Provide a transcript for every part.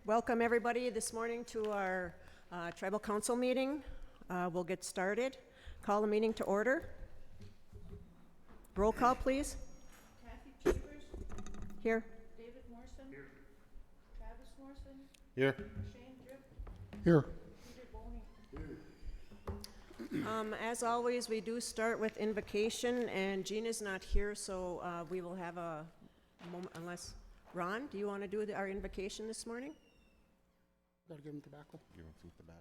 Welcome everybody this morning to our Tribal Council meeting. We'll get started. Call the meeting to order. Roll call, please. Kathy Chambers. Here. David Morrison. Here. Travis Morrison. Here. Shane Drip. Here. Peter Boney. Here. As always, we do start with invocation, and Gina's not here, so we will have a moment, unless, Ron, do you want to do our invocation this morning? Gotta give him tobacco. Give him food tobacco.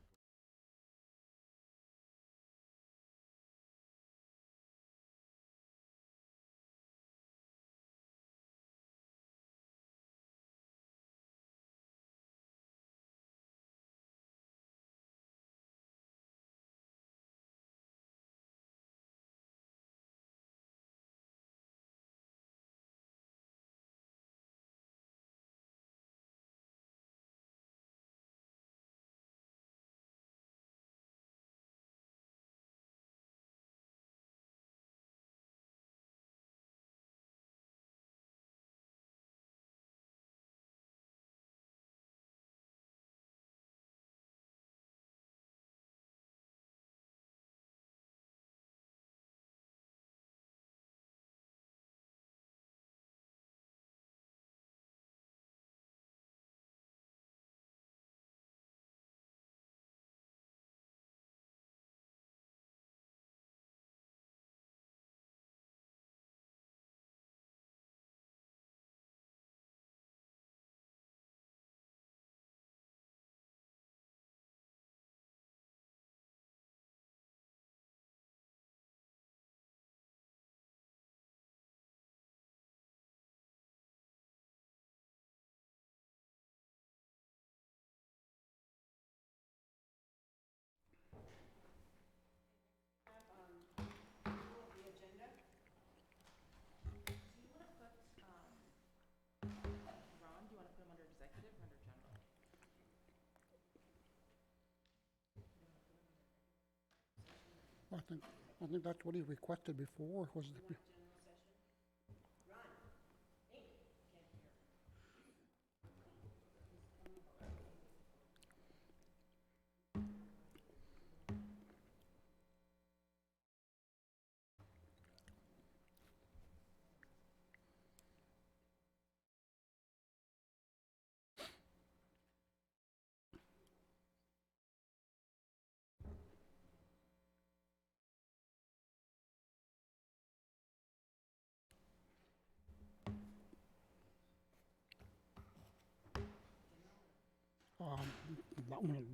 I think that's what he requested before. Was it?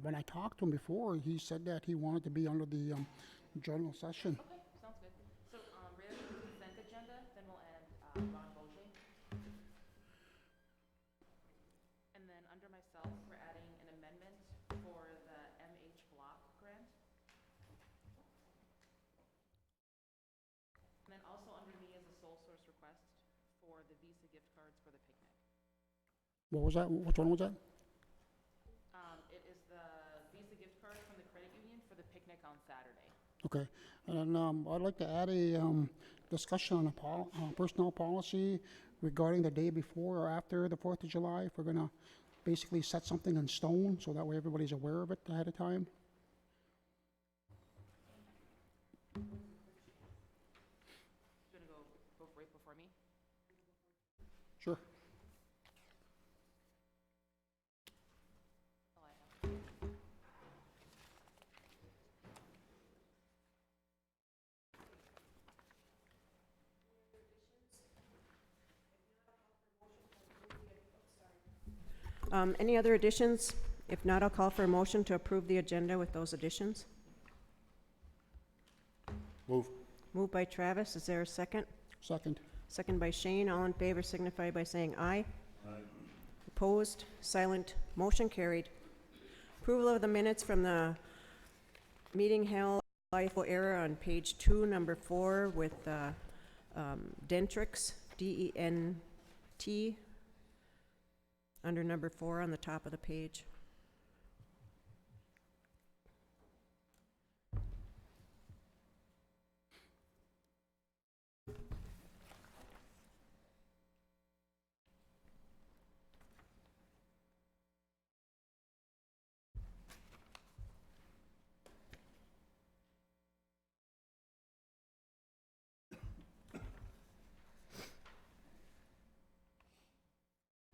When I talked to him before, he said that he wanted to be under the general session. Okay, sounds good. So, right after the consent agenda, then we'll add Ron Boje. And then under myself, we're adding an amendment for the MH block grant. And then also under me is a sole source request for the Visa gift cards for the picnic. What was that? Which one was that? It is the Visa gift card from the credit union for the picnic on Saturday. Okay. And I'd like to add a discussion on a personnel policy regarding the day before or after the 4th of July. If we're going to basically set something in stone so that way everybody's aware of it ahead of time. You want to go right before me? Sure. Any other additions? If not, I'll call for a motion to approve the agenda with those additions. Move. Moved by Travis. Is there a second? Second. Second by Shane. All in favor signify by saying aye. Aye. Opposed? Silent? Motion carried. Approval of the minutes from the meeting held LIFO error on page 2, number 4, with Dentrix, D-E-N-T, under number 4 on the top of the page.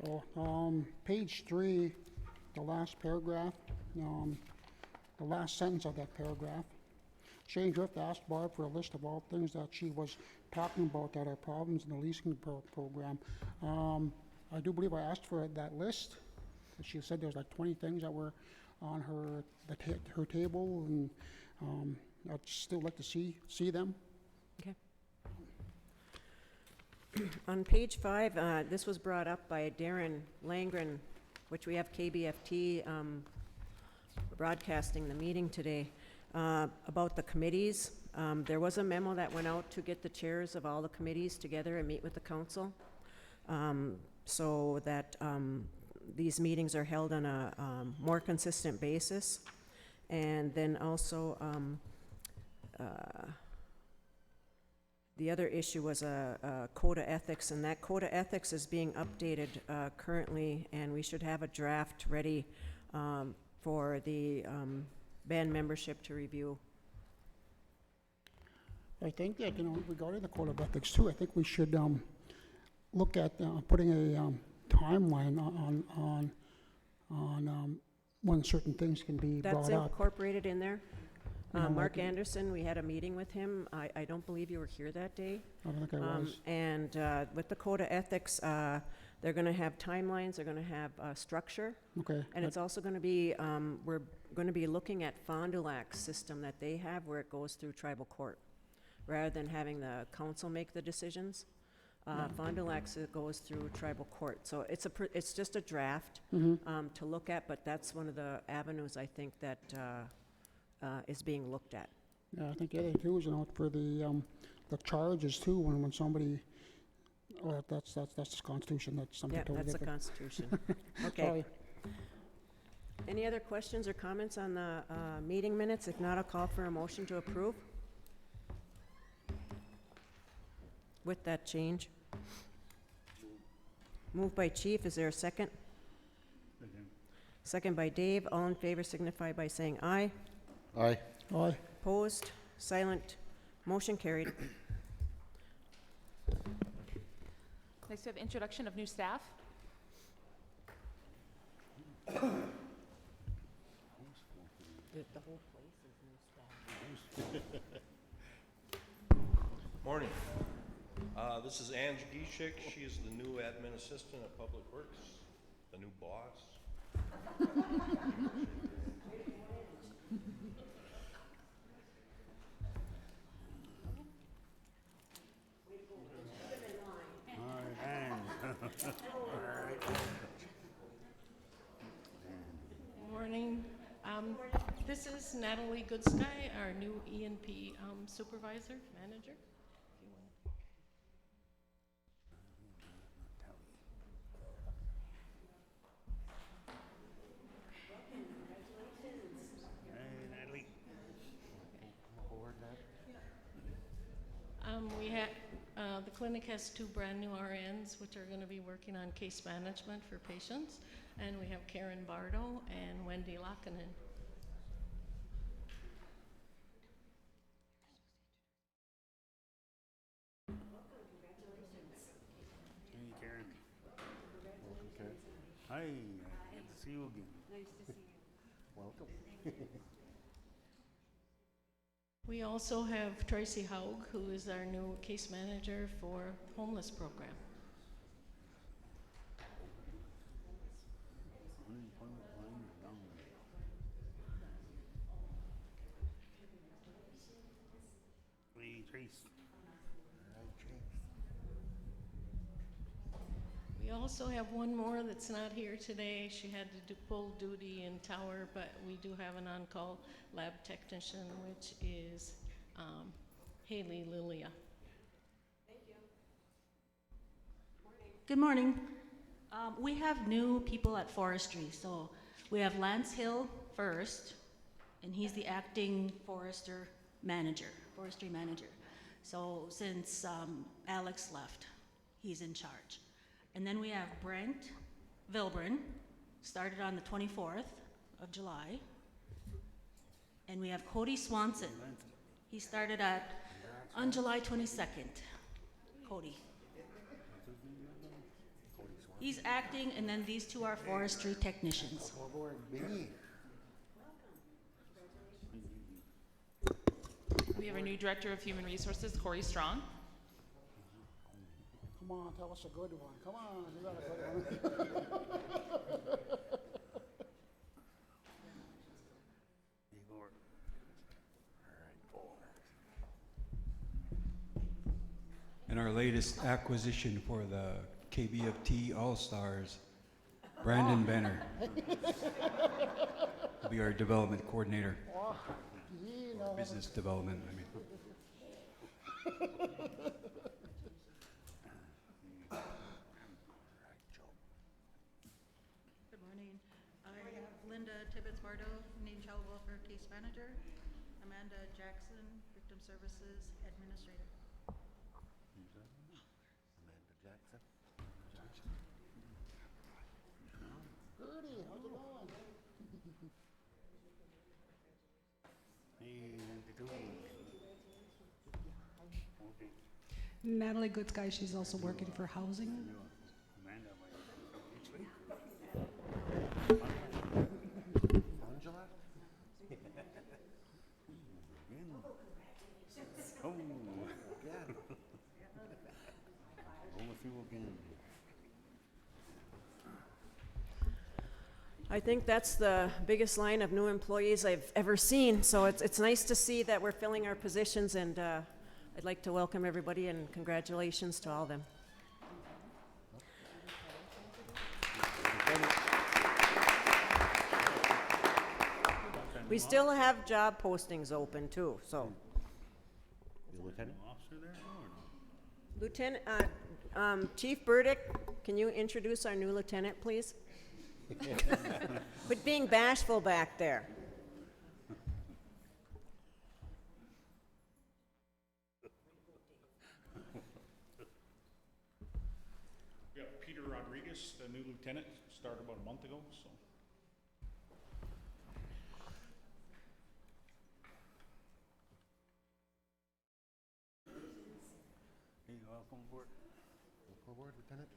So, page 3, the last paragraph, the last sentence of that paragraph. Shane Drift asked Barb for a list of all things that she was talking about that are problems in the leasing program. I do believe I asked for that list. She said there was like 20 things that were on her table, and I'd still like to see them. Okay. On page 5, this was brought up by Darren Langren, which we have KBFT broadcasting the meeting today, about the committees. There was a memo that went out to get the chairs of all the committees together and meet with the council, so that these meetings are held on a more consistent basis. And then also, the other issue was a code of ethics, and that code of ethics is being updated currently, and we should have a draft ready for the band membership to review. I think that, regarding the code of ethics too, I think we should look at putting a timeline on when certain things can be brought That's up. incorporated in there. Mark like- Anderson, we had a meeting with him. I don't believe you were here that day. I don't think I was. And with the code of ethics, they're going to have timelines, they're going to have structure, Okay. and it's also going to be, we're going to be looking at Fond du Lac's system that they have where it goes through tribal court, rather than having the council make the decisions. Fond du Lac's, it goes through tribal court. So it's just a draft to look at, but that's one of the avenues I think that is being looked at. Yeah, I think the other too is, for the charges too, when somebody, well, that's the Constitution, that's something Yeah, totally that's the different. Constitution. Okay. Sorry. Any other questions or comments on the meeting minutes? If not, I'll call for a motion to approve with that change. Moved by Chief, is there a second? Second by Dave. All in favor signify by saying aye. Aye. Aye. Opposed? Silent? Motion carried. Next, we have introduction of new staff. Morning. This is Ange Gishik. She is the new admin assistant at Public Works, the new boss. Morning. This is Natalie Goodsky, our new E&P supervisor, manager. We have, the clinic has 2 brand new RNs, which are going to be working on case management for patients. And we have Karen Bardo and Wendy Lakinen. Hey, Karen. Welcome, Karen. Hi, good to see you again. Nice to see you. Welcome. We also have Tracy Haug, who is our new case manager for homeless program. Unemployment line is down. Hey, Trace. We also have one more that's not here today. She had to pull duty in Tower, but we do have an on-call lab technician, which is Haley Lilia. Good morning. We have new people at forestry. So we have Lance Hill first, and he's the acting forestry manager. So since Alex left, he's in charge. And then we have Brent Vilbrin, started on the 24th of July. And we have Cody Swanson. He started on July 22nd. Cody. He's acting, and then these two are forestry technicians. Aboard, B. We have our new Director of Human Resources, Corey Strong. Come on, tell us a good one. Come on, you got a good one. Igor. And our latest acquisition for the KBFT All-Stars, Brandon Benner. Will be our development coordinator, Oh, gee, no. business development, I mean. Good morning. I have Linda Tibbetts-Bardo, named Child Welfare Case Manager. Amanda Jackson, Victim Services Administrator. Gertie, how's it going? Hey, okay. Natalie Goodsky, she's also working for housing. Amanda, which way? Angela? Oh, yeah. Go with you again. I think that's the biggest line of new employees I've ever seen, so it's nice to see that we're filling our positions, and I'd like to welcome everybody and congratulations to all of them. We still have job postings open too, so. Lieutenant officer there or no? Lieutenant, Chief Burdick, can you introduce our new lieutenant, please? Quit being bashful back there. We got Peter Rodriguez, the new lieutenant, started about a month ago, so. Hey, welcome aboard. Welcome aboard, Lieutenant.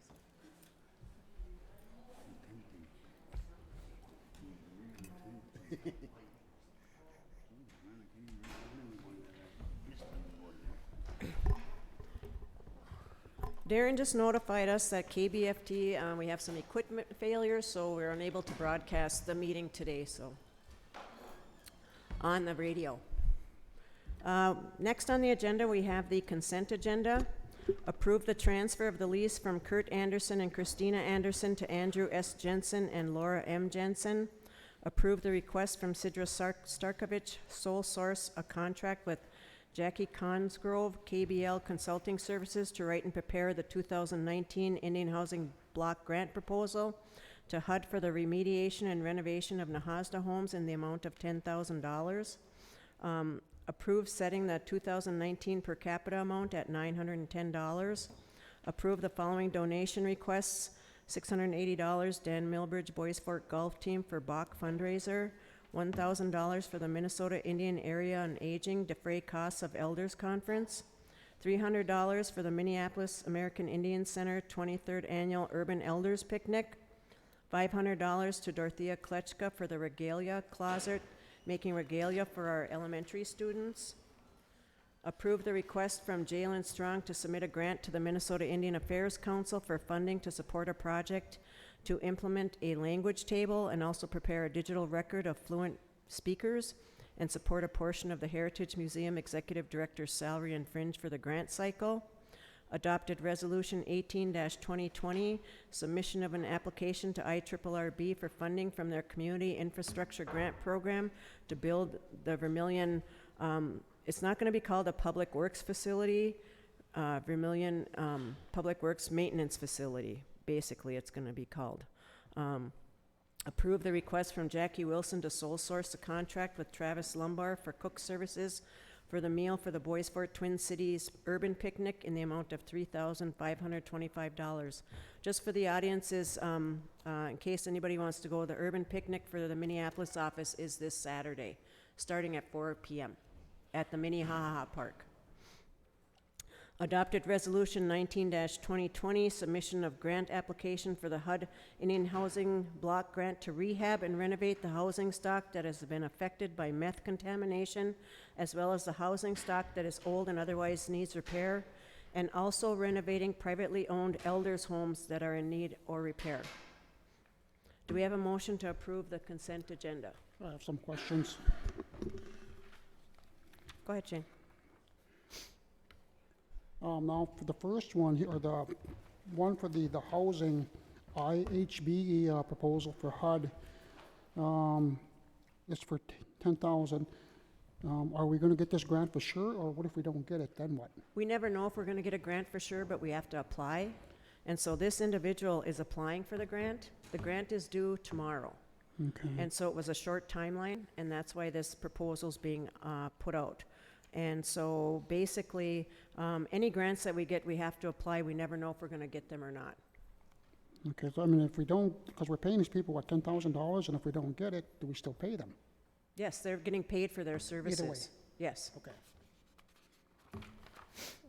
Darren just notified us that KBFT, we have some equipment failures, so we're unable to broadcast the meeting today, so, on the radio. Next on the agenda, we have the consent agenda. Approve the transfer of the lease from Kurt Anderson and Christina Anderson to Andrew S. Jensen and Laura M. Jensen. Approve the request from Sidra Starkovich, sole source, a contract with Jacqui Consgrove, QBL Consulting Services, to write and prepare the 2019 Indian Housing Block Grant Proposal to HUD for the remediation and renovation of NAHASDA homes in the amount of $10,000. Approve setting the 2019 per capita amount at $910. Approve the following donation requests: $680 Dan Milbridge Bois Forte Golf Team for Bakk Fundraiser, $1,000 for the Minnesota Indian Area on Aging defray costs of Elders Conference, $300 for the Minneapolis American Indian Center 23rd Annual Urban Elders Picnic, $500 to Dorothea Kletschka for the Regalia Closet, making regalia for our elementary students. Approve the request from Jalen Strong to submit a grant to the Minnesota Indian Affairs Council for funding to support a project to implement a language table and also prepare a digital record of fluent speakers, and support a portion of the Heritage Museum Executive Director's salary and fringe for the grant cycle. Adopted Resolution 18-2020, submission of an application to IRRB for funding from their Community Infrastructure Grant Program to build the Vermilion, it's not going to be called a Public Works Facility, Vermilion Public Works Maintenance Facility, basically it's going to be called. Approve the request from Jackie Wilson to sole source a contract with Travis Lumbar for cook services for the meal for the Bois Forte Twin Cities Urban Picnic in the amount of $3,525. Just for the audiences, in case anybody wants to go, the Urban Picnic for the Minneapolis office is this Saturday, starting at 4 p.m. at the Minnehaha Park. Adopted Resolution 19-2020, submission of grant application for the HUD Indian Housing Block Grant to rehab and renovate the housing stock that has been affected by meth contamination, as well as the housing stock that is old and otherwise needs repair, and also renovating privately owned elders' homes that are in need or repair. Do we have a motion to approve the consent agenda? I have some questions. Go ahead, Shane. Now, for the first one, or the one for the housing IHB proposal for HUD, is for 10,000. Are we gonna get this grant for sure, or what if we don't get it, then what? We never know if we're gonna get a grant for sure, but we have to apply. And so this individual is applying for the grant. The grant is due tomorrow. Okay. And so it was a short timeline, and that's why this proposal's being put out. And so basically, any grants that we get, we have to apply. We never know if we're gonna get them or not. Okay, so I mean, if we don't, because we're paying these people, what, $10,000, and if we don't get it, do we still pay them? Yes, they're getting paid for their services. Yes. Okay.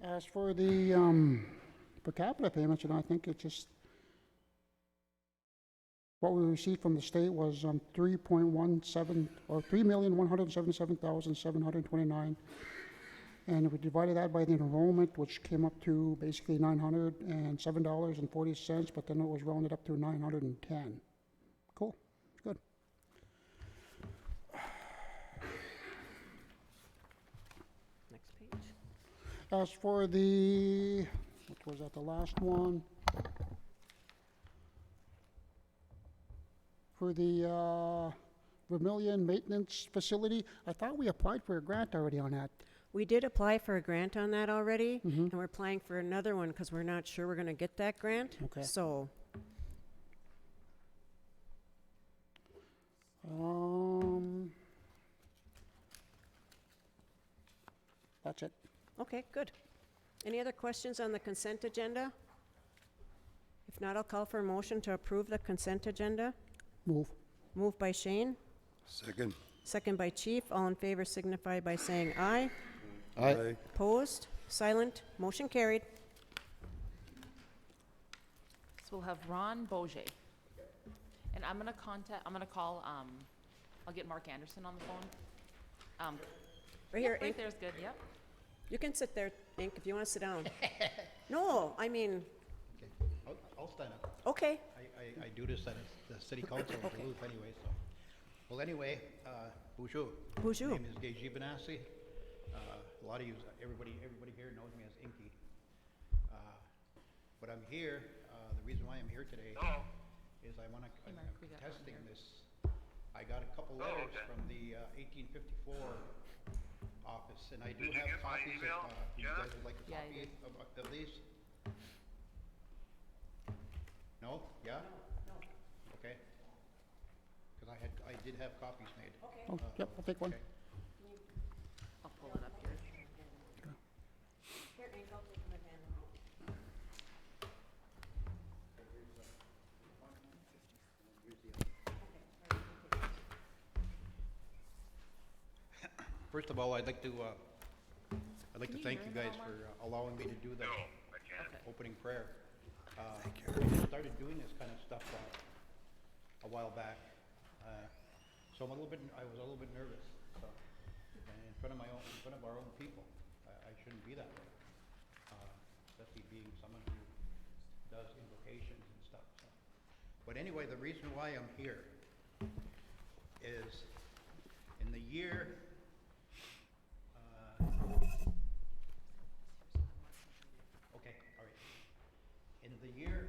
As for the per capita payments, I think it's just, what we received from the state was 3.17, or 3,177,729. And if we divided that by the enrollment, which came up to basically $907.40, but then it was rounded up to 910. Cool, good. Next page. As for the, what was that, the last one? For the Vermilion Maintenance Facility, I thought we applied for a grant already on that. We did apply for a grant on that already, and we're applying for another one because we're not sure we're gonna get that grant. Okay. So, That's it. okay, good. Any other questions on the consent agenda? If not, I'll call for a motion to approve the consent agenda. Move. Moved by Shane, Second. second by Chief. All in favor signify by saying aye. Aye. Opposed? Silent? Motion carried. So we'll have Ron Boget. And I'm gonna call, I'll get Mark Anderson on the phone. Right here, Right Ink. there's good, yep. You can sit there, Ink, if you want to sit down. No, I mean, I'll stand up. okay. I do this at the city council of Duluth anyway, so. Well, anyway, bonjour. Bonjour. My name is Gay Benassi. A lot of you, everybody here knows me as Inky. But I'm here, the reason why I'm here today is I'm Mark, we got one contesting here. this. I got a couple letters from the 1854 office, and I do have copies if you guys would like a Yeah, I copy of these. No? Yeah? No. Okay. Because I did have copies made. Oh, yep, I'll take one. Okay. I'll pull it up here. Here, Ink, I'll take them again. First of all, I'd like to thank you guys for allowing me to do the opening prayer. I started doing this kind of stuff a while back, so I was a little bit nervous. So, and in front of our own people, I shouldn't be that way, especially being someone who does invocations and stuff. So. But anyway, the reason why I'm here is in the year. Okay, all right. In the year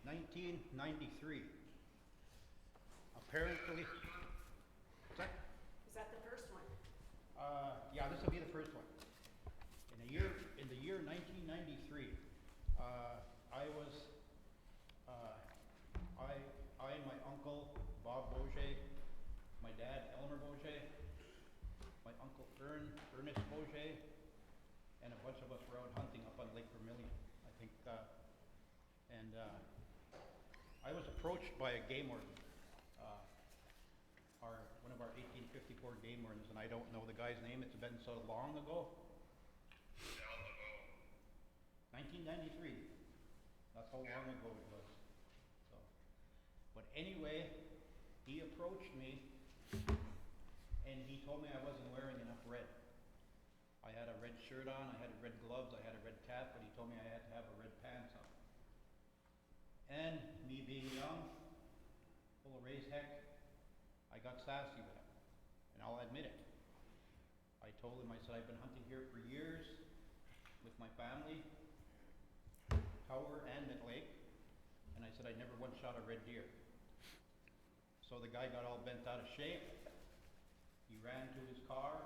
1993, apparently. What's that? Is that the first one? Yeah, this will be the first one. In the year 1993, I and my uncle Bob Boget, my dad Elmer Boget, my uncle Ernest Boget, and a bunch of us were out hunting up on Lake Vermilion, I think. I was approached by a game warden, one of our 1854 game wardens, and I don't know the guy's name. It's been so long ago. 1993. That's how long ago it was. So, but anyway, he approached me and he told me I wasn't wearing enough red. I had a red shirt on, I had red gloves, I had a red cap, but he told me I had to have a red pants on. And me being young, full of raised heck, I got sassy with him, and I'll admit it. I told him, I said, I've been hunting here for years with my family, Tower and Nett Lake, and I said, I never once shot a red deer. So the guy got all bent out of shape. He ran to his car,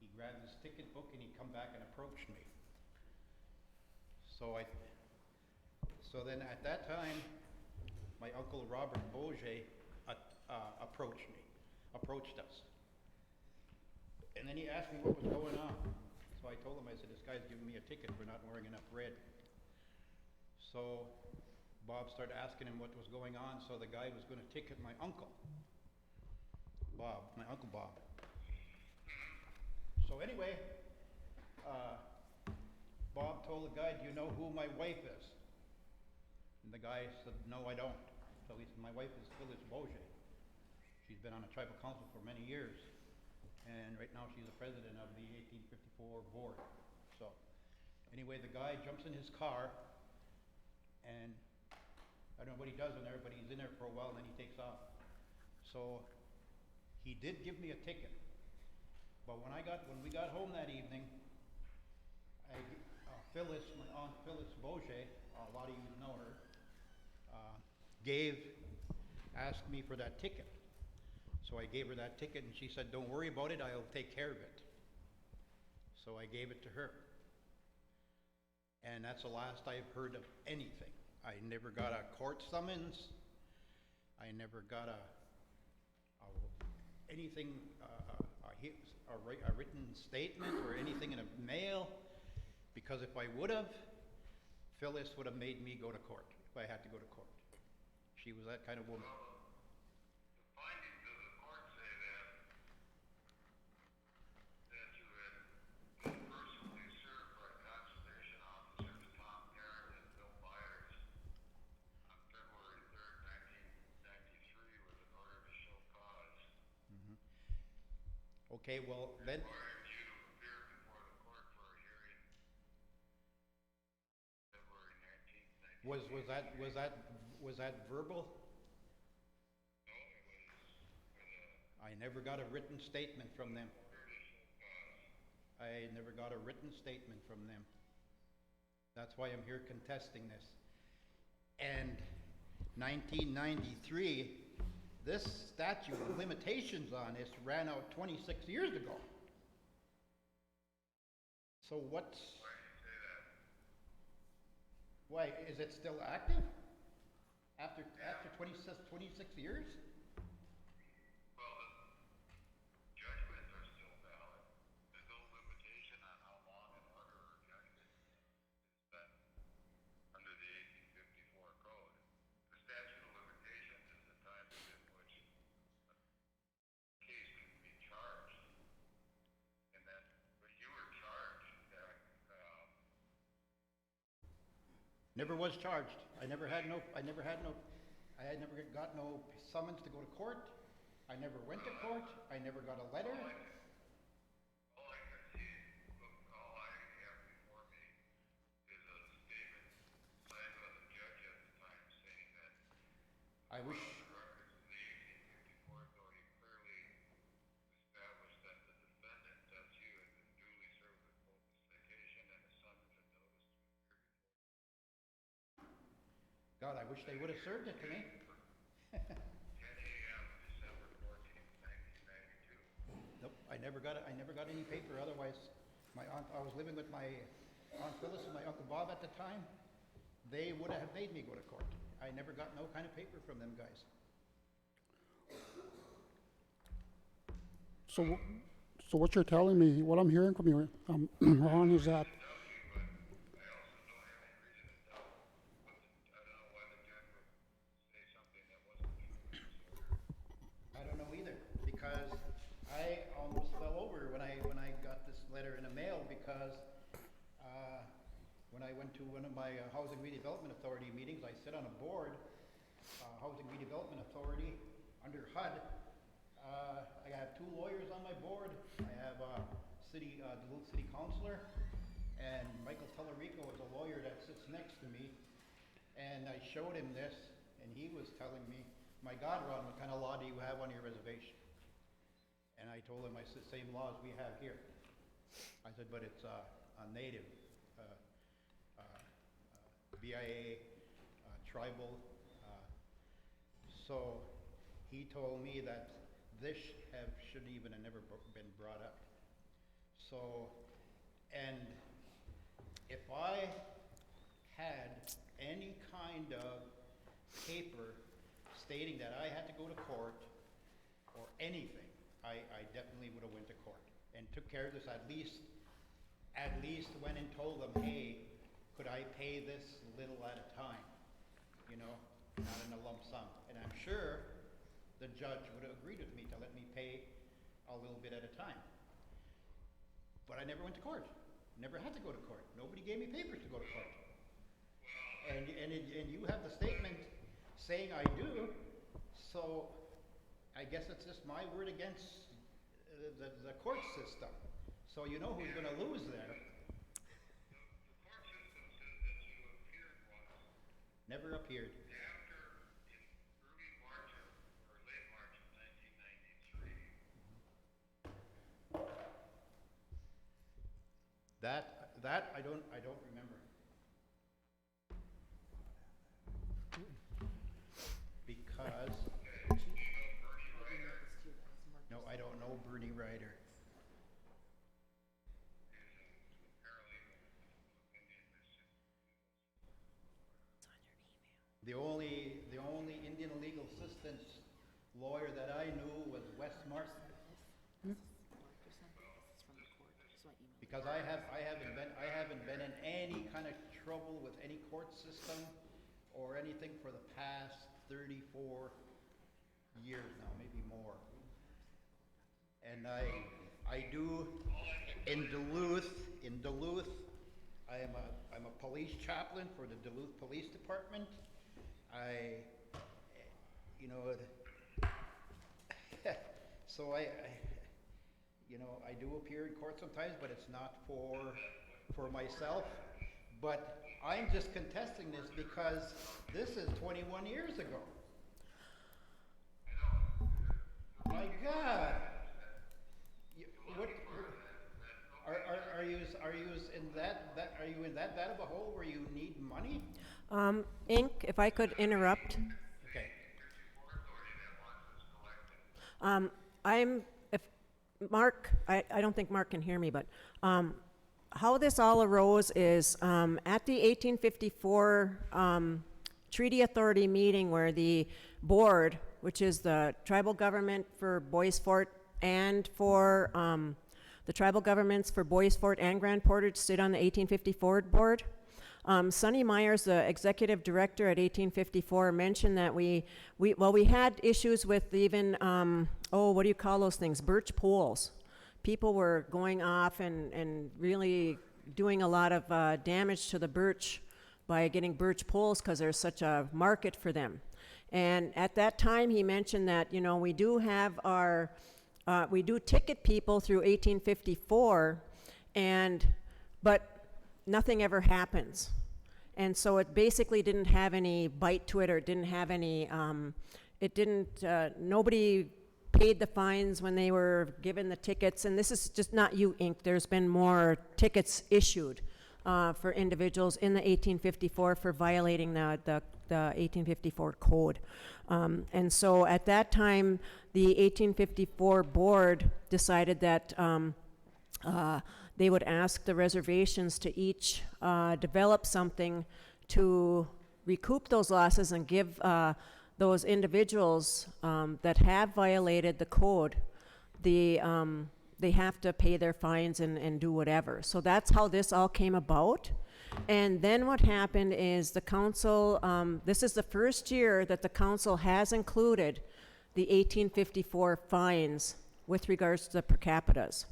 he grabbed his ticket book, and he come back and approached me. So then at that time, my uncle Robert Bois approached us. And then he asked me what was going on. So I told him, I said, this guy's giving me a ticket for not wearing enough red. So Bob started asking him what was going on, so the guy was going to ticket my uncle, Bob, my Uncle Bob. So anyway, Bob told the guy, do you know who my wife is? And the guy said, no, I don't. So he said, my wife is Phyllis Bois. She's been on a tribal council for many years, and right now she's the president of the 1854 board. So anyway, the guy jumps in his car, and I don't know what he does in there, but he's in there for a while, and then he takes off. So he did give me a ticket, but when we got home that evening, Phyllis, my aunt Phyllis Bois, a lot of you know her, asked me for that ticket. So I gave her that ticket, and she said, don't worry about it, I'll take care of it. So I gave it to her. And that's the last I've heard of anything. I never got a court summons. I never got anything, a written statement or anything in a mail, because if I would have, Phyllis would have made me go to court if I had to go to court. She was that kind of woman. The findings of the court say that you had been personally served by conservation officers Tom Garrett and Bill Byers on February 3rd, 1993 with an order to show cause. Mm-hmm. Okay, well then. Requiring you to appear before the court for a hearing February 19th, 1993. Was that verbal? No, it was I never got a written statement from them. order to show cause. I never got a written statement from them. That's why I'm here contesting this. And 1993, this statute of limitations on this ran out 26 years ago. So what's... Why do you say that? Why, is it still active? After 26 years? Well, the judgments are still valid. There's no limitation on how long an order or judgment is spent under the 1854 code. The statute of limitations is the time within which a case can be charged. And then, but you were charged that, Never was charged. I never got no summons to go to court. I never went to court. I never got a letter. all I can see, all I have before me is a statement signed by the judge at the time saying that I wish, the records of the 1854 authority clearly established that the defendant, that's you, had been duly served with both the citation and a summons and notice to appear before. God, I wish they would have served it to me. 10 a.m. December 14th, 1992. Nope, I never got any paper. Otherwise, my aunt, I was living with my Aunt Phyllis and my Uncle Bob at the time. They would have made me go to court. I never got no kind of paper from them guys. So what you're telling me, what I'm hearing from you, Ron, is that I don't know either, because I almost fell over when I got this letter in the mail, because when when I went to one of my Housing Redevelopment Authority meetings, I sit on a board, Housing Redevelopment Authority, under HUD. I have 2 lawyers on my board. I have Duluth City Councilor, and Michael Tellerico is a lawyer that sits next to me. And I showed him this, and he was telling me, my God, Ron, what kind of law do you have on your reservation? And I told him, I said, same laws we have here. I said, but it's a native, BIA, tribal. So he told me that this shouldn't even have never been brought up. So, and if I had any kind of paper stating that I had to go to court or anything, I definitely would have went to court and took care of this. At least went and told them, hey, could I pay this little at a time? You know, not in a lump sum. And I'm sure the judge would have agreed with me to let me pay a little bit at a time. But I never went to court. Never had to go to court. Nobody gave me papers to go to court. And you have the statement saying I do, so I guess it's just my word against the court system. So you know who's going to lose there. The court system says that you appeared once. Never appeared. After, in early March or late March of 1993. That I don't remember. Because no, I don't know Bernie Ryder. The only Indian legal assistance lawyer that I knew was Wes Marston. Because I haven't been in any kind of trouble with any court system or anything for the past 34 years now, maybe more. And I do in Duluth, I'm a police chaplain for the Duluth Police Department. So I do appear in court sometimes, but it's not for myself. But I'm just contesting this because this is 21 years ago. My God! Are you in that bad of a hole where you need money? Inc., if I could interrupt. Okay. I don't think Mark can hear me, but how this all arose is at the 1854 Treaty Authority meeting where the board, which is the tribal government for Bois, Forte, and for the tribal governments for Bois, Forte, and Grand Portage sit on the 1854 board. Sonny Myers, the executive director at 1854, mentioned that we had issues with even, what do you call those things, birch poles. People were going off and really doing a lot of damage to the birch by getting birch poles because there's such a market for them. And at that time he mentioned that, we do have we do ticket people through 1854, but nothing ever happens. And so it basically didn't have any bite to it, or it didn't have any, nobody paid the fines when they were given the tickets. And this is just not you, Inc. There's been more tickets issued for individuals in the 1854 for violating the 1854 code. And so at that time, the 1854 board decided that they would ask the reservations to each develop something to recoup those losses and give those individuals that have violated the code, they have to pay their fines and do whatever. So that's how this all came about. And then what happened is the council, this is the first year that the council has included the 1854 fines with regards to the per capitas.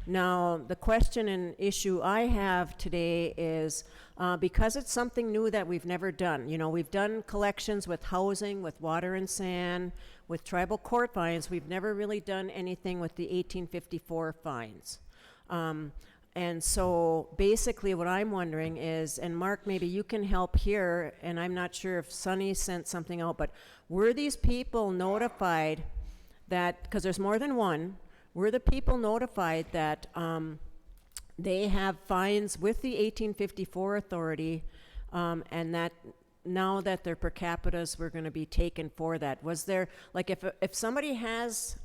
Now, the question and issue I have today is, because it's something new that we've never done, you know, we've done collections with housing, with water and sand, with tribal court fines, we've never really done anything with the 1854 fines. And so basically what I'm wondering is, and Mark, maybe you can help here, and I'm not sure if Sonny sent something out, but were these people notified that, because there's more than one, were the people notified that they have fines with the 1854 authority, and that now that their per capitas were going to be taken for that? Was there, like, if somebody has,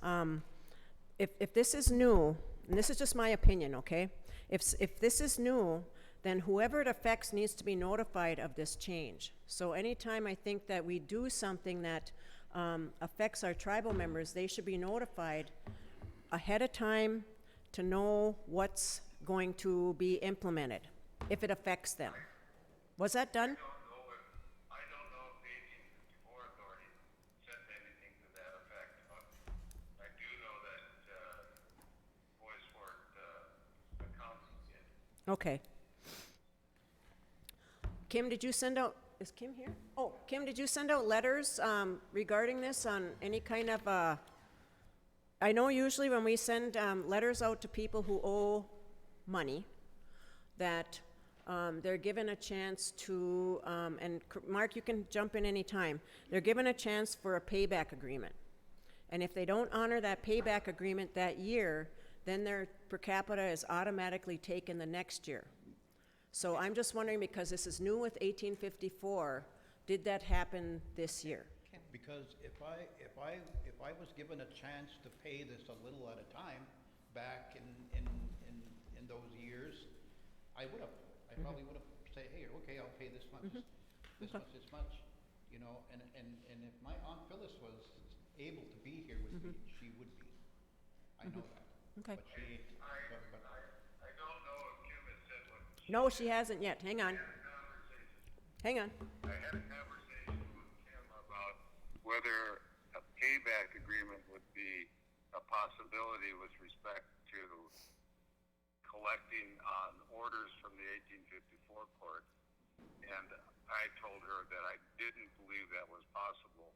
if this is new, and this is just my opinion, okay? If this is new, then whoever it affects needs to be notified of this change. So anytime I think that we do something that affects our tribal members, they should be notified ahead of time to know what's going to be implemented, if it affects them. Was that done? I don't know if the 1854 authority said anything to that effect, but I do know that Bois Accounting did. Okay. Kim, did you send out, is Kim here? Oh, Kim, did you send out letters regarding this on any kind of, I know usually when we send letters out to people who owe money, that they're given a chance to, and Mark, you can jump in any time, they're given a chance for a payback agreement. And if they don't honor that payback agreement that year, then their per capita is automatically taken the next year. So I'm just wondering, because this is new with 1854, did that happen this year? Because if I was given a chance to pay this a little at a time back in those years, I probably would have said, hey, okay, I'll pay this much, this much, you know, and if my Aunt Phyllis was able to be here with me, she would be. I know that. Okay. But she ain't. I don't know if Kim has said what. No, she hasn't yet. Hang on. Hang on. I had a conversation with Kim about whether a payback agreement would be a possibility with respect to collecting on orders from the 1854 court. And I told her that I didn't believe that was possible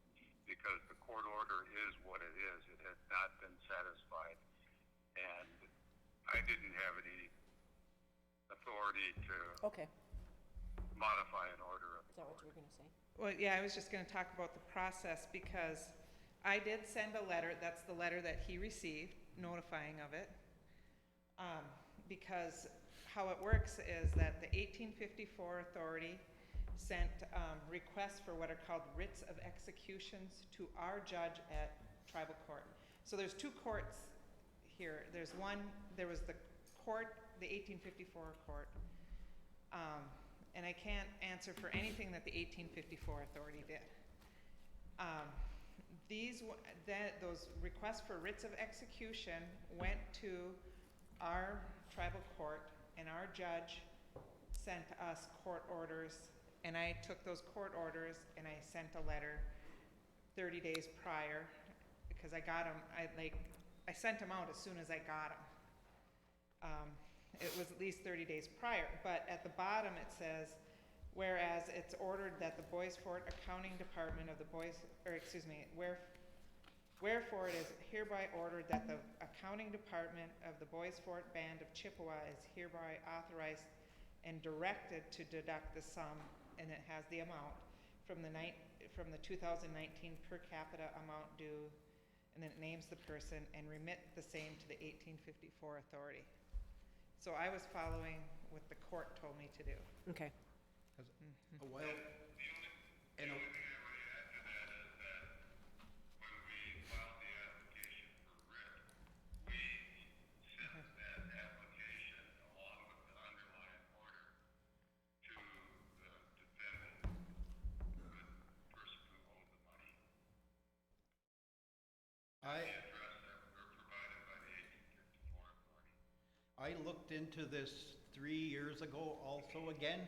because the court order is what it is. It had not been satisfied. And I didn't have any authority to modify an order. Is that what you were going to say? Well, yeah, I was just going to talk about the process because I did send a letter. That's the letter that he received, notifying of it. Because how it works is that the 1854 authority sent requests for what are called writs of executions to our judge at tribal court. So there's two courts here. There was the court, the 1854 court, and I can't answer for anything that the 1854 authority did. Those requests for writs of execution went to our tribal court, and our judge sent us court orders, and I took those court orders and I sent a letter 30 days prior because I got them. I sent them out as soon as I got them. It was at least 30 days prior, but at the bottom it says, whereas it's ordered that the Forte Accounting Department of the wherefore it is hereby ordered that the Accounting Department of the Forte Band of Chippewa is hereby authorized and directed to deduct the sum, and it has the amount from the 2019 per capita amount due, and then it names the person and remit the same to the 1854 authority. So I was following what the court told me to do. Okay. A while, and The only thing I would add to that is that when we filed the application for writ, we sent that application along with the underlying order to the defendant, the person who owed the money. The address that were provided by the 1854 authority. I looked into this 3 years ago also again,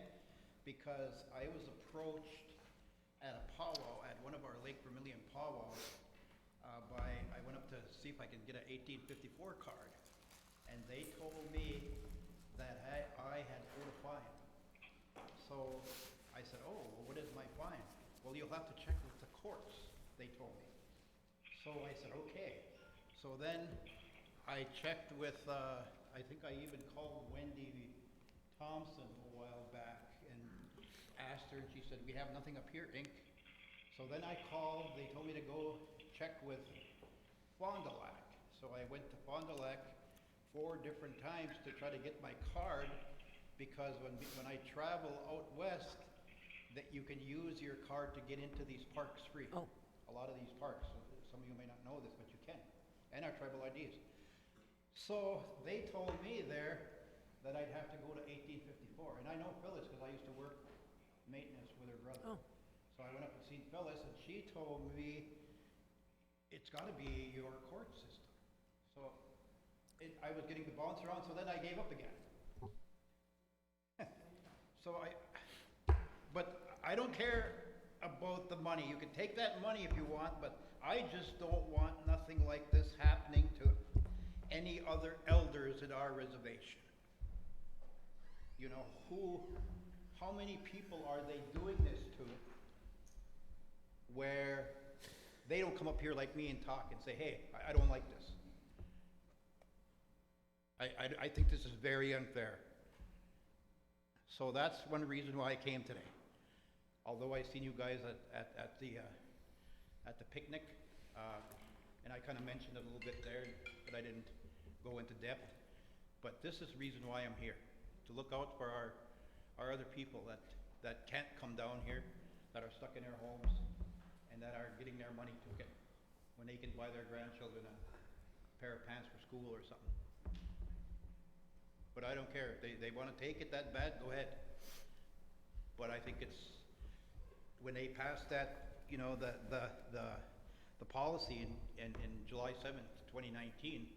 because I was approached at a powwow, at one of our Lake Vermilion powwows, I went up to see if I could get an 1854 card. and they told me that I had owed a fine. So I said, oh, well, what is my fine? Well, you'll have to check with the courts, they told me. So I said, okay. So then I checked with, I think I even called Wendy Thompson a while back and asked her, and she said, we have nothing up here, Inc. So then I called, they told me to go check with Fond du Lac. So I went to Fond du Lac 4 different times to try to get my card, because when I travel out west, that you can use your card to get into these parks free. Oh. A lot of these parks. Some of you may not know this, but you can. And our tribal IDs. So they told me there that I'd have to go to 1854. And I know Phyllis because I used to work maintenance with her brother. Oh. So I went up and seen Phyllis, and she told me it's got to be your court system. So I was getting to bounce around, so then I gave up again. But I don't care about the money. You can take that money if you want, but I just don't want nothing like this happening to any other elders at our reservation. You know, how many people are they doing this to where they don't come up here like me and talk and say, hey, I don't like this. I think this is very unfair. So that's one reason why I came today. Although I seen you guys at the picnic, and I kind of mentioned it a little bit there, but I didn't go into depth. But this is the reason why I'm here, to look out for our other people that can't come down here, that are stuck in their homes, and that are getting their money taken when they can buy their grandchildren a pair of pants for school or something. But I don't care. If they want to take it that bad, go ahead. But I think it's, when they passed that, you know, the policy in July 7th, 2019,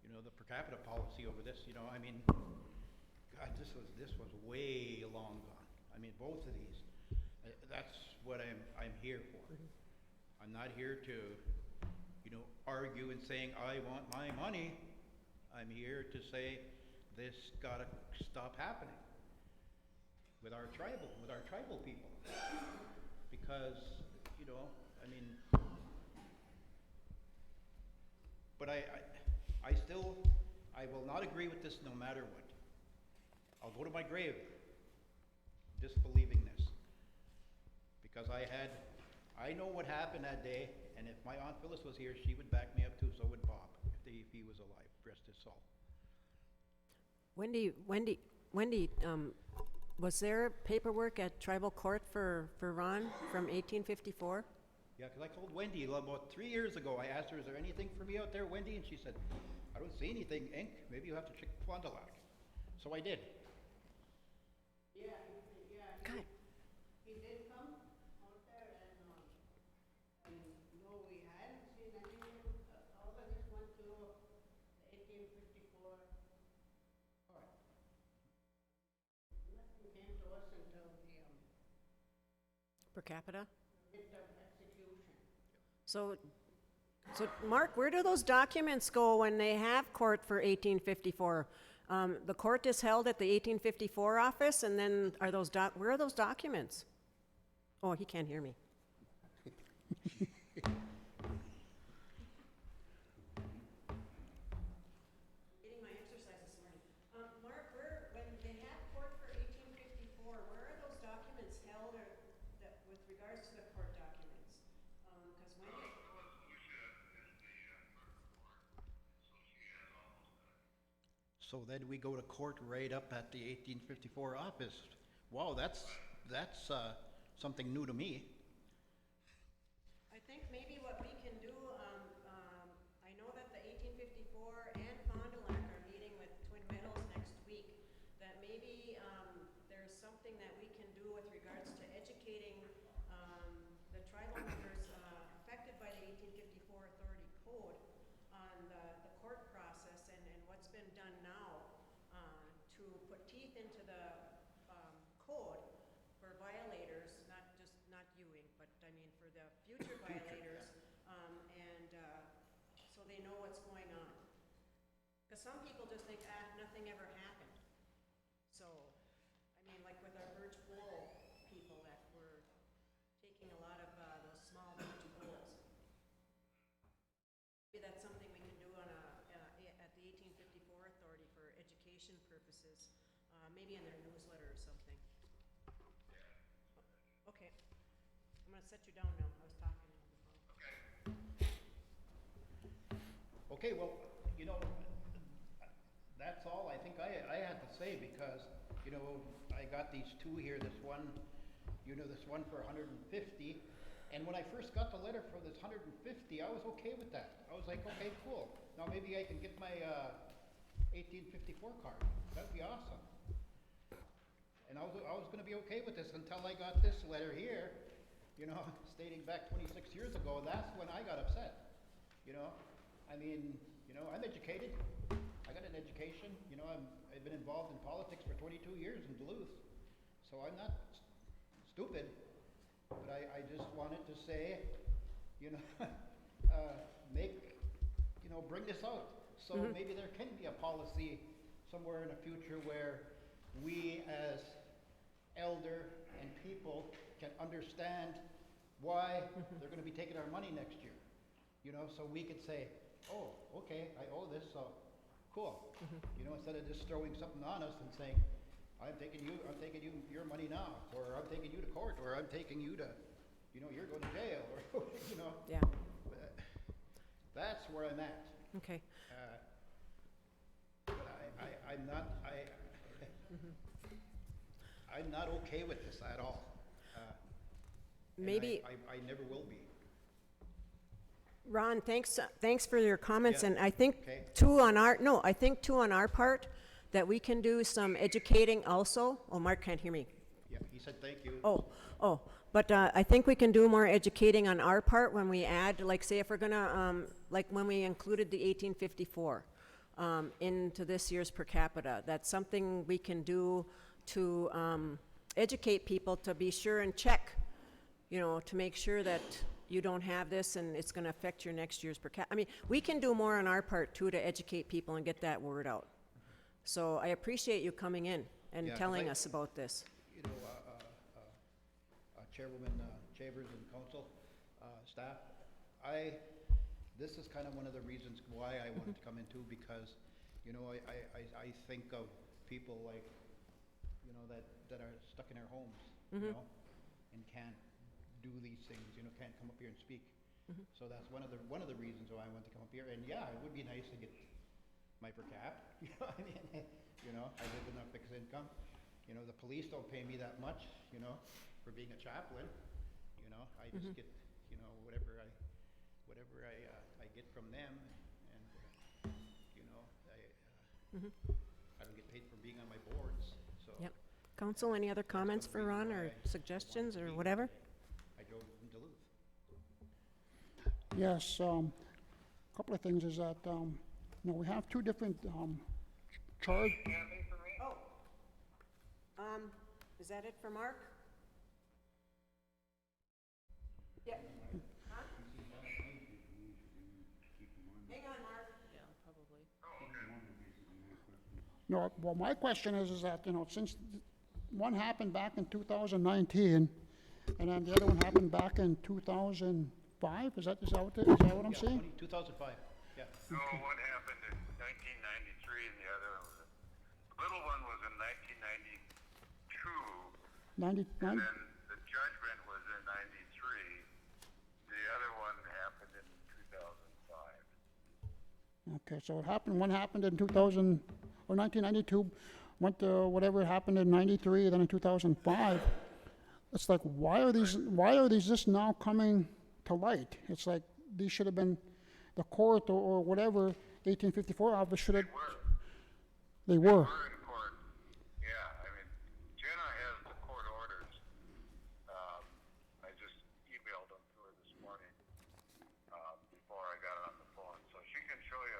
you know, the per capita policy over this, you know, I mean, God, this was way long gone. I mean, both of these. That's what I'm here for. I'm not here to, you know, argue and saying I want my money. I'm here to say this gotta stop happening with our tribal people. Because, you know, I mean, but I will not agree with this no matter what. I'll go to my grave disbelieving this. Because I know what happened that day, and if my Aunt Phyllis was here, she would back me up too, so would Bob, if he was alive, rest his soul. Wendy, was there paperwork at tribal court for Ron from 1854? Yeah, because I called Wendy about 3 years ago. I asked her, is there anything for me out there, Wendy? And she said, I don't see anything, Inc. Maybe you have to check Fond du Lac. So I did. Yeah, God. he did come out there, and no, we hadn't seen anything. All of this went to 1854. All right. Nothing came to us until the Per capita? writ of execution. So Mark, where do those documents go when they have court for 1854? The court is held at the 1854 office, and then where are those documents? Oh, he can't hear me. Getting my exercise this morning. Mark, when they have court for 1854, where are those documents held, or with regards to the court documents? Because when So then we go to court right up at the 1854 office. Wow, that's something new to me. I think maybe what we can do, I know that the 1854 and Fond du Lac are meeting with Twin Meadows next week, that maybe there's something that we can do with regards to educating the tribal members affected by the 1854 Authority Code on the court process and what's been done now to put teeth into the code for violators, not you, Because some people just think, nothing ever happened. So, I mean, like with our birch bowl people that were taking a lot of those small birch bowls. Maybe that's something we can do on at the 1854 Authority for education purposes, maybe in their newsletter or something. Okay, I'm gonna set you down now. I was talking on the phone. Okay, well, you know, that's all I think I had to say because, you know, I got these two here, this one, you know, this one for 150. And when I first got the letter for this 150, I was okay with that. I was like, okay, cool. Now maybe I can get my 1854 card. That'd be awesome. And I was going to be okay with this until I got this letter here, you know, stating back 26 years ago. That's when I got upset. You know, I mean, you know, I'm educated. I got an education. You know, I've been involved in politics for 22 years in Duluth. So I'm not stupid. But I just wanted to say, you know, bring this out. So maybe there can be a policy somewhere in the future where we as elder and people can understand why they're going to be taking our money next year. You know, so we could say, oh, okay, I owe this, so cool. You know, instead of just throwing something on us and saying, I'm taking you your money now, or I'm taking you to court, or I'm taking you to, you know, you're going to jail, or, you know. Yeah. That's where I'm at. Okay. But I'm not okay with this at all. Maybe. I never will be. Ron, thanks for your comments, Yeah. and I think Okay. too on our part, that we can do some educating also. Oh, Mark can't hear me. Yeah, he said thank you. But I think we can do more educating on our part when we add, like say if we're gonna, like when we included the 1854 into this year's per capita. That's something we can do to educate people to be sure and check, you know, to make sure that you don't have this and it's gonna affect your next year's per capita. I mean, we can do more on our part too to educate people and get that word out. So I appreciate you coming in and Yeah, 'cause telling us about this. You know, Chairwoman Chambers and Council staff, this is kind of one of the reasons why I wanted to come in too, because, you know, I think of people like, you know, that are stuck in their homes, you know, and can't do these things, you know, can't come up here and speak. So that's one of the reasons why I want to come up here. And yeah, it would be nice to get my per cap. You know, I mean, you know, I live in a fixed income. You know, the police don't pay me that much, you know, for being a chaplain. You know, I just get, you know, whatever I get from them, and you know, I don't get paid for being on my boards. So. Yep. Council, any other comments for Ron or suggestions or whatever? I drove from Duluth. Yes, a couple of things is that, you know, we have two different charge. Is that it for Mark? Yeah. Huh? Hang on, Mark. Yeah, probably. No, well, my question is that, you know, since one happened back in 2019, and then the other one happened back in 2005, is that what I'm seeing? 2005, yeah. No, one happened in 1993 and the other one the little one was in 1992. 99? And then the judgment was in 93. The other one happened in 2005. Okay, so one happened in 2000, or 1992, went to whatever happened in 93, then in 2005. It's like, why are these just now coming to light? It's like, these should have been, the court or whatever, 1854 office should have. They were. They were in court. Yeah, I mean, Jenna has the court orders. I just emailed them to her this morning before I got on the phone. So she can show you,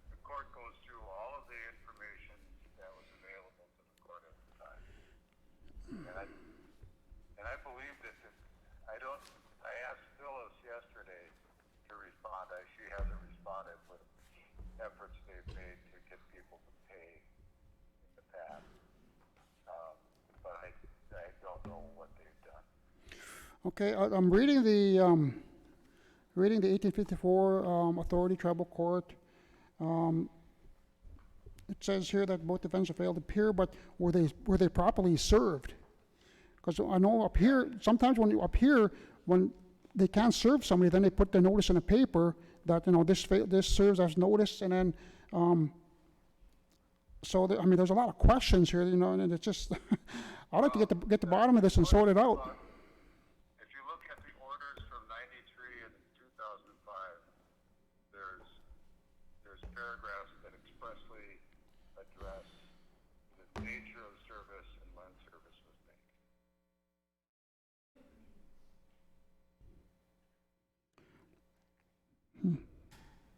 the court goes through all of the information that was available to the court at the time. And I believe that I asked Phyllis yesterday to respond. She hasn't responded with efforts they've made to get people to pay in the past. But I don't know what they've done. Okay, I'm reading the 1854 Authority Tribal Court. It says here that both defendants have failed to appear, but were they properly served? Because I know up here, sometimes when they can't serve somebody, then they put the notice in a paper that, you know, this serves as notice, and then, I mean, there's a lot of questions here, you know, and it's just, I'd like to get the bottom of this and sort it out. If you look at the orders from 93 and 2005, there's paragraphs that expressly address the nature of service and when service was made.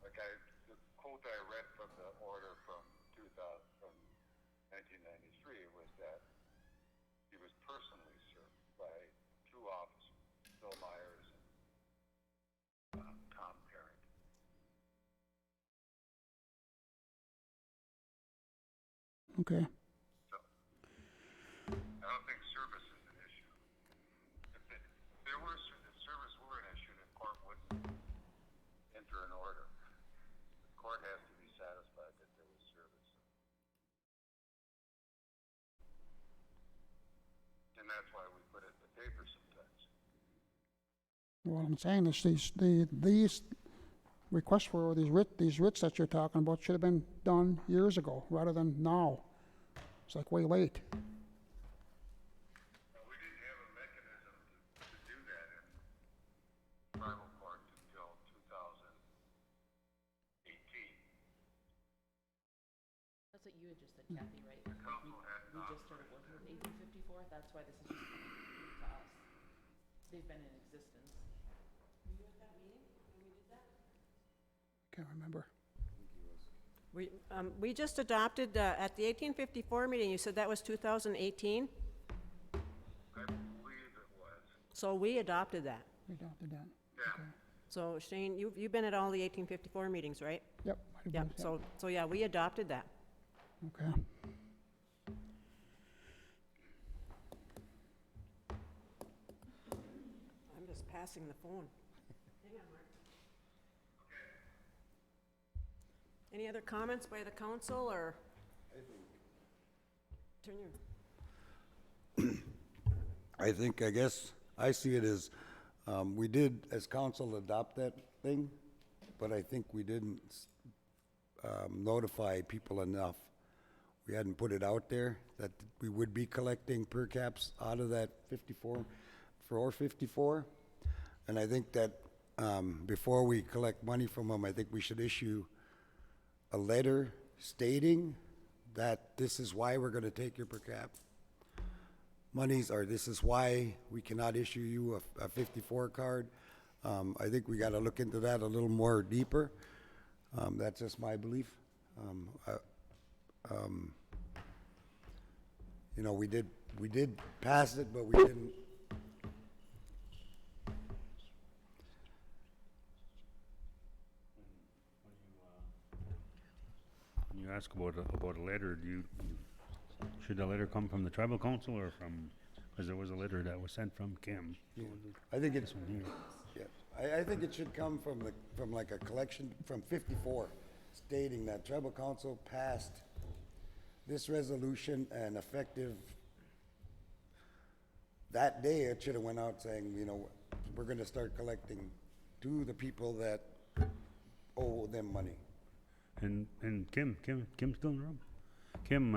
Like the quote I read from the order from 1993 was that he was personally served by two officers, Bill Myers and Tom Parent. Okay. So, I don't think service is an issue. If service were an issue, the court wouldn't enter an order. The court has to be satisfied that there was service. And that's why we put it in the paper sometimes. What I'm saying is these requests for these writs that you're talking about should have been done years ago rather than now. It's like way late. Well, we didn't have a mechanism to do that in tribal court until 2018. That's what you had just said, Kathy, right? The council had We not just started working with 1854, that's why this is just coming to us. They've been in existence. Were you at that meeting when we did that? Can't remember. We just adopted, at the 1854 meeting, you said that was 2018? I believe it was. So we adopted that. We adopted that. Yeah. Okay. So Shane, you've been at all the 1854 meetings, right? Yep. I Yep, believe so yeah, we adopted that. Okay. I'm just passing the phone. Hang on, Mark. Any other comments by the council, or? Turn your. I guess I see it as, we did, as council, adopt that thing, but I think we didn't notify people enough. We hadn't put it out there that we would be collecting per caps out of that 54. And I think that before we collect money from them, I think we should issue a letter stating that this is why we're going to take your per cap monies, or this is why we cannot issue you a 54 card. I think we got to look into that a little more deeper. That's just my belief. You know, we did pass it, but we didn't. When you ask about a letter, should the letter come from the tribal council or from, because there was a letter that was sent from Kim. Yeah. I think it's, This one here. yeah, I think it should come from like a collection from 54, stating that tribal council passed this resolution and effective that day. It should have went out saying, you know, we're going to start collecting to the people that owe them money. And Kim's still in the room. Kim,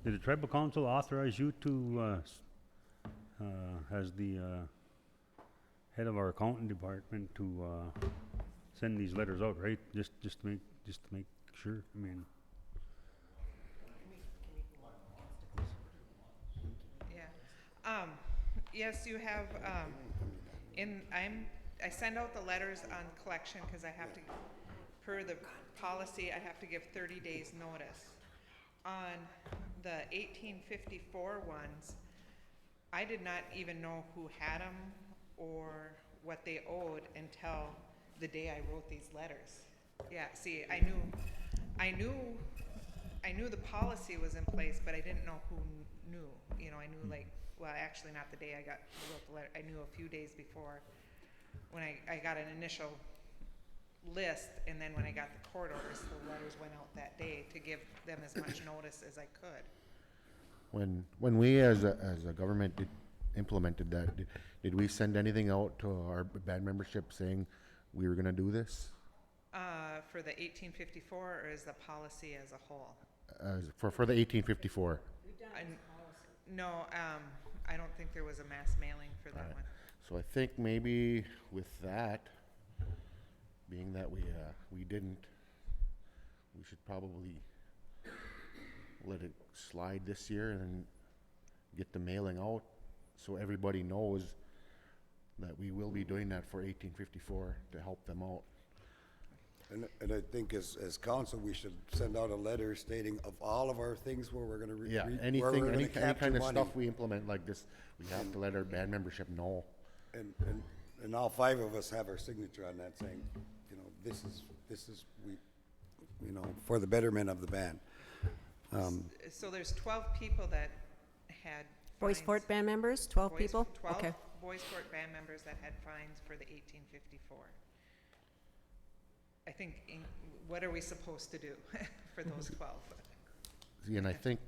did the tribal council authorize you to, as the head of our accounting department, to send these letters out, right? Just to make sure. I mean, yeah. Yes, you have. I send out the letters on collection because I have to, per the policy, I have to give 30 days notice. On the 1854 ones, I did not even know who had them or what they owed until the day I wrote these letters. Yeah, see, I knew I knew the policy was in place, but I didn't know who knew. You know, I knew like, well, actually not the day I wrote the letter. I knew a few days before when I got an initial list, and then when I got the court orders, the letters went out that day to give them as much notice as I could. When we as a government implemented that, did we send anything out to our band membership saying we were gonna do this? For the 1854, or is the policy as a whole? For the 1854. No, I don't think there was a mass mailing for that one. So I think maybe with that, being that we didn't, we should probably let it slide this year and then get the mailing out so everybody knows that we will be doing that for 1854 to help them out. And I think as council, we should send out a letter stating of all of our things where we're gonna Any kind of stuff we implement like this, we have to let our band membership know. And all 5 of us have our signature on that saying, you know, this is we, you know, for the betterment of the band. So there's 12 people that had Bois Forte band members, 12 people? 12 Okay. Bois Forte band members that had fines for the 1854. I think, what are we supposed to do for those 12? See, and I think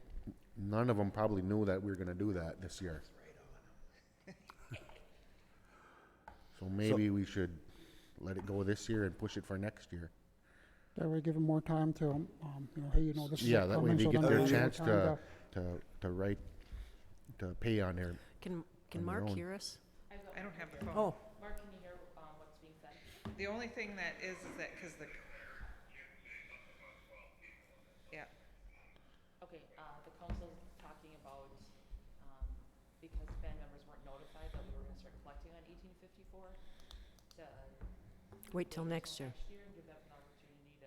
none of them probably knew that we were gonna do that this year. So maybe we should let it go this year and push it for next year. That way give them more time to, you know, hey, you know, this is. Yeah, that way coming, they so get then their have chance time to write, to pay on their. Can on Mark their own. hear us? I don't have the phone. Oh, Mark, can you hear what's being said? The only thing that is that, because the, yeah, Okay, the council's talking about, because band members weren't notified that we were gonna start collecting on 1854, to wait till next year. next year and give them an opportunity to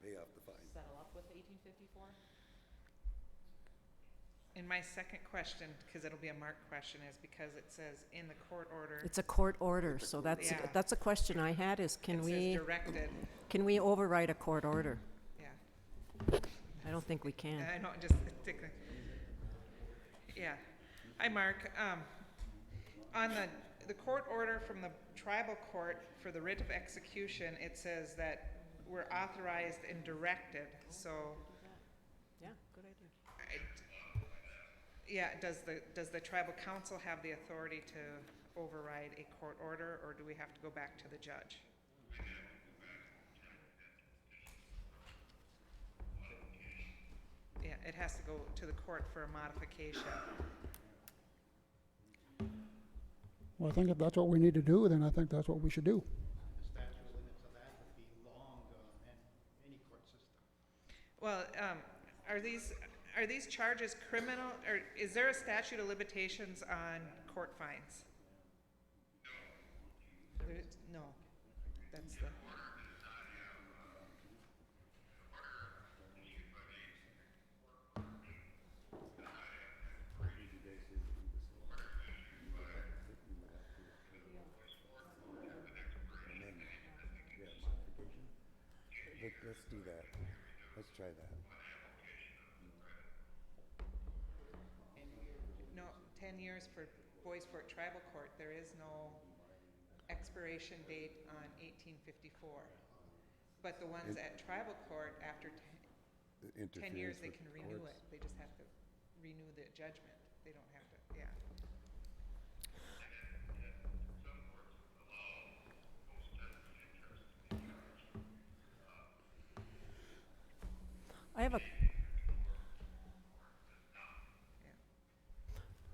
Pay off the fine. settle up with the 1854. and my second question, because it'll be a Mark question, is because it says in the court order. It's a court order, so that's Yeah. a question I had is It says directed, can we override a court order? yeah. I don't think we can. I know, just take the, yeah. Hi, Mark. On the court order from the tribal court for the writ of execution, it says that we're authorized and directed, so. Yeah, good idea. Yeah, does the tribal council have the authority to override a court order, or do we have to go back to the judge? Yeah, it has to go to the court for a modification. Well, I think if that's what we need to do, then I think that's what we should do. The statute of limits of that would be long in any court system. Well, are these charges criminal, or is there a statute of limitations on court fines? No, that's the. Let's do that. Let's try that. No, 10 years for Bois Forte Tribal Court, there is no expiration date on 1854. But the ones at tribal court, after 10 years, they can renew it. They just have to renew the judgment. They don't have to, yeah.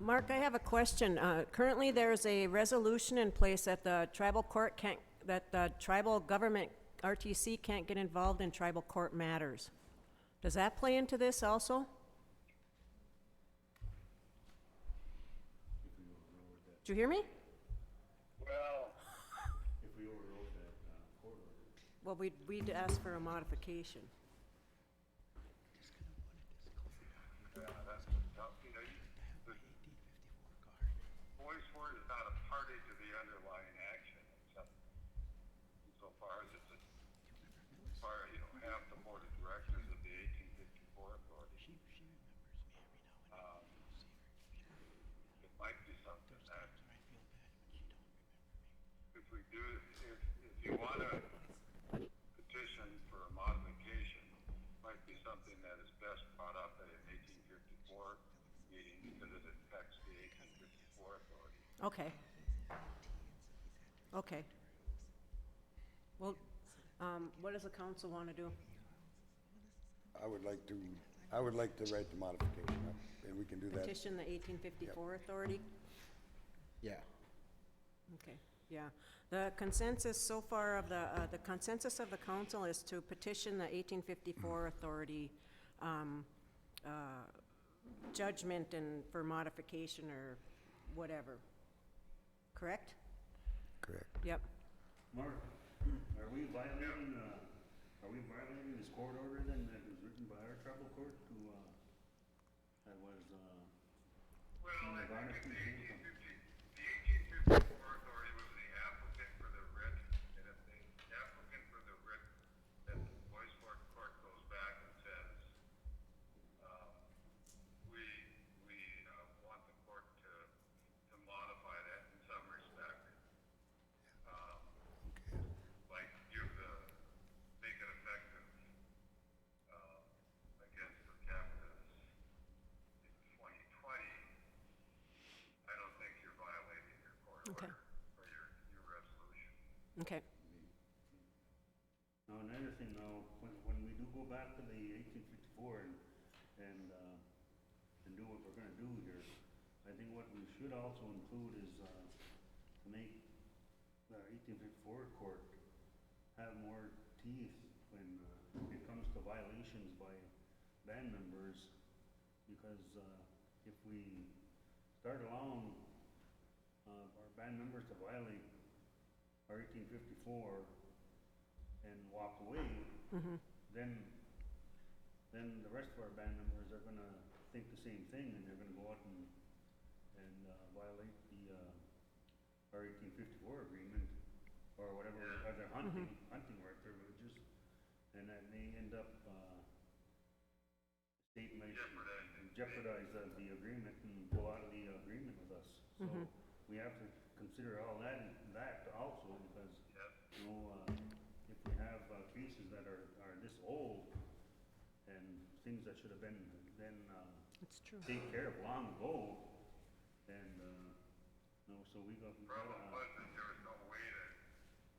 Mark, I have a question. Currently, there's a resolution in place that the tribal court that the tribal government, RTC, can't get involved in tribal court matters. Does that play into this also? Did you hear me? Well, If we overrode that court order. Well, we'd ask for a modification. yeah, that's tough. You know, Bois Forte is not a party to the underlying action, except insofar as it's as far as, you know, half the board of directors. authority. It might be something that if we do, if you want to petition for a modification, might be something that is best brought up at an 1854 meeting because it affects the 1854 authority. Okay. Okay. Well, what does the council want to do? I would like to write the modification up, and we can do that. Petition the 1854 authority? Yeah. Okay, yeah. The consensus so far of the consensus of the council is to petition the 1854 authority judgment and for modification or whatever. Correct? Correct. Yep. Mark, are we violating this court order then that was written by our tribal court to, that was, Well, in the I think garnishment came from? the 1854 authority was the applicant for the writ, and if the applicant for the writ at the Bois court goes back and says, we want the court to modify that in some respect, like make it effective against the capita in 2020, I don't think you're violating your court Okay. order or your resolution. Okay. Now, another thing now, when we do go back to the 1854 and do what we're gonna do here, I think what we should also include is, to make the 1854 court have more teeth when it comes to violations by band members, because if we start allowing our band members to violate our 1854 and walk away, then the rest of our band members are gonna think the same thing, and they're gonna go out and violate the our 1854 agreement or whatever other hunting right privileges, and that may end up state might jeopardize the agreement and pull out of the agreement with us. So we have to consider all that also, because you know, if we have cases that are this old and things that should have been then It's true. taken care of long ago, and no, so we got. Problem was that there was no way to,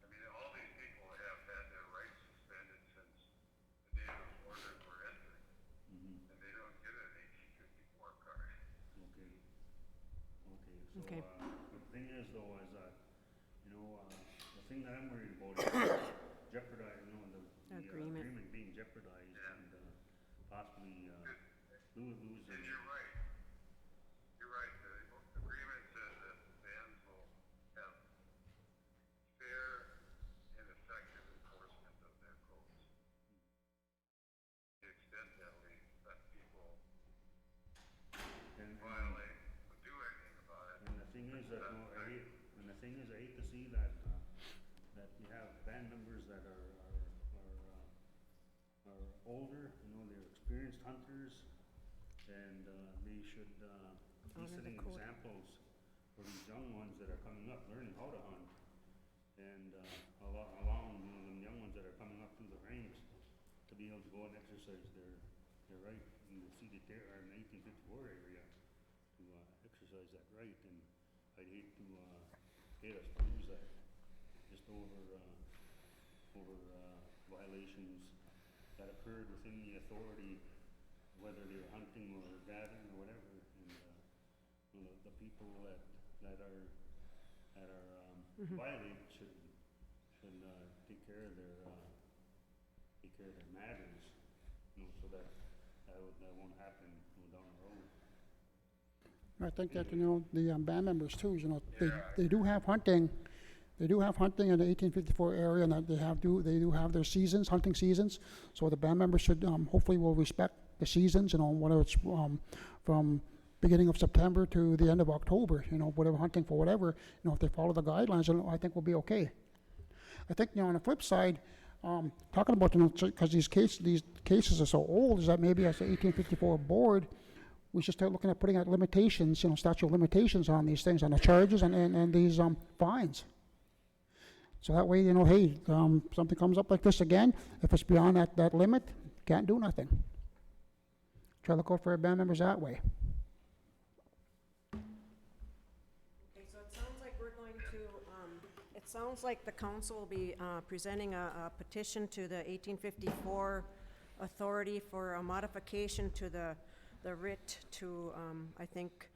I mean, all these people have had their rights suspended since the day those orders were entered, and they don't get an 1854 card. Okay. Okay, so, Okay. the thing is though, is that, you know, the thing that I'm worried about is jeopardizing, you know, the Agreement. agreement being jeopardized and, possibly, losing. And you're right. You're right. The agreement says that bands will have fair and effective enforcement of their codes. To the extent that we let people violate or do anything about it. And the thing is that, no, I hate to see that, that you have band members that are older, you know, they're experienced hunters, and, they should, be Honor the setting code. examples for these young ones that are coming up, learning how to hunt, and, allowing, you know, them young ones that are coming up through the ranks to be able to go and exercise their right in the ceded or in the 1854 area to, exercise that right, and I'd hate us to lose that just over violations that occurred within the authority, whether they were hunting or gathering or whatever, and, you know, the people that are violate should take care of their matters, you know, so that won't happen, you know, down the road. I think that, you know, the band members too, you know, they do have hunting. They do have hunting in the 1854 area, and that they do have their seasons, hunting seasons. So the band members should hopefully will respect the seasons, you know, whether it's from beginning of September to the end of October, you know, whatever hunting for whatever, you know, if they follow the guidelines, you know, I think we'll be okay. I think, you know, on the flip side, talking about, because these cases are so old, is that maybe as the 1854 board, we should start looking at putting out limitations, statute of limitations on these things, on the charges and these fines. So that way, hey, something comes up like this again, if it's beyond that limit, can't do nothing. Try to look out for our band members that way. Okay, so it sounds like we're going to, it sounds like the council will be presenting a petition to the 1854 authority for a modification to the writ to, I think,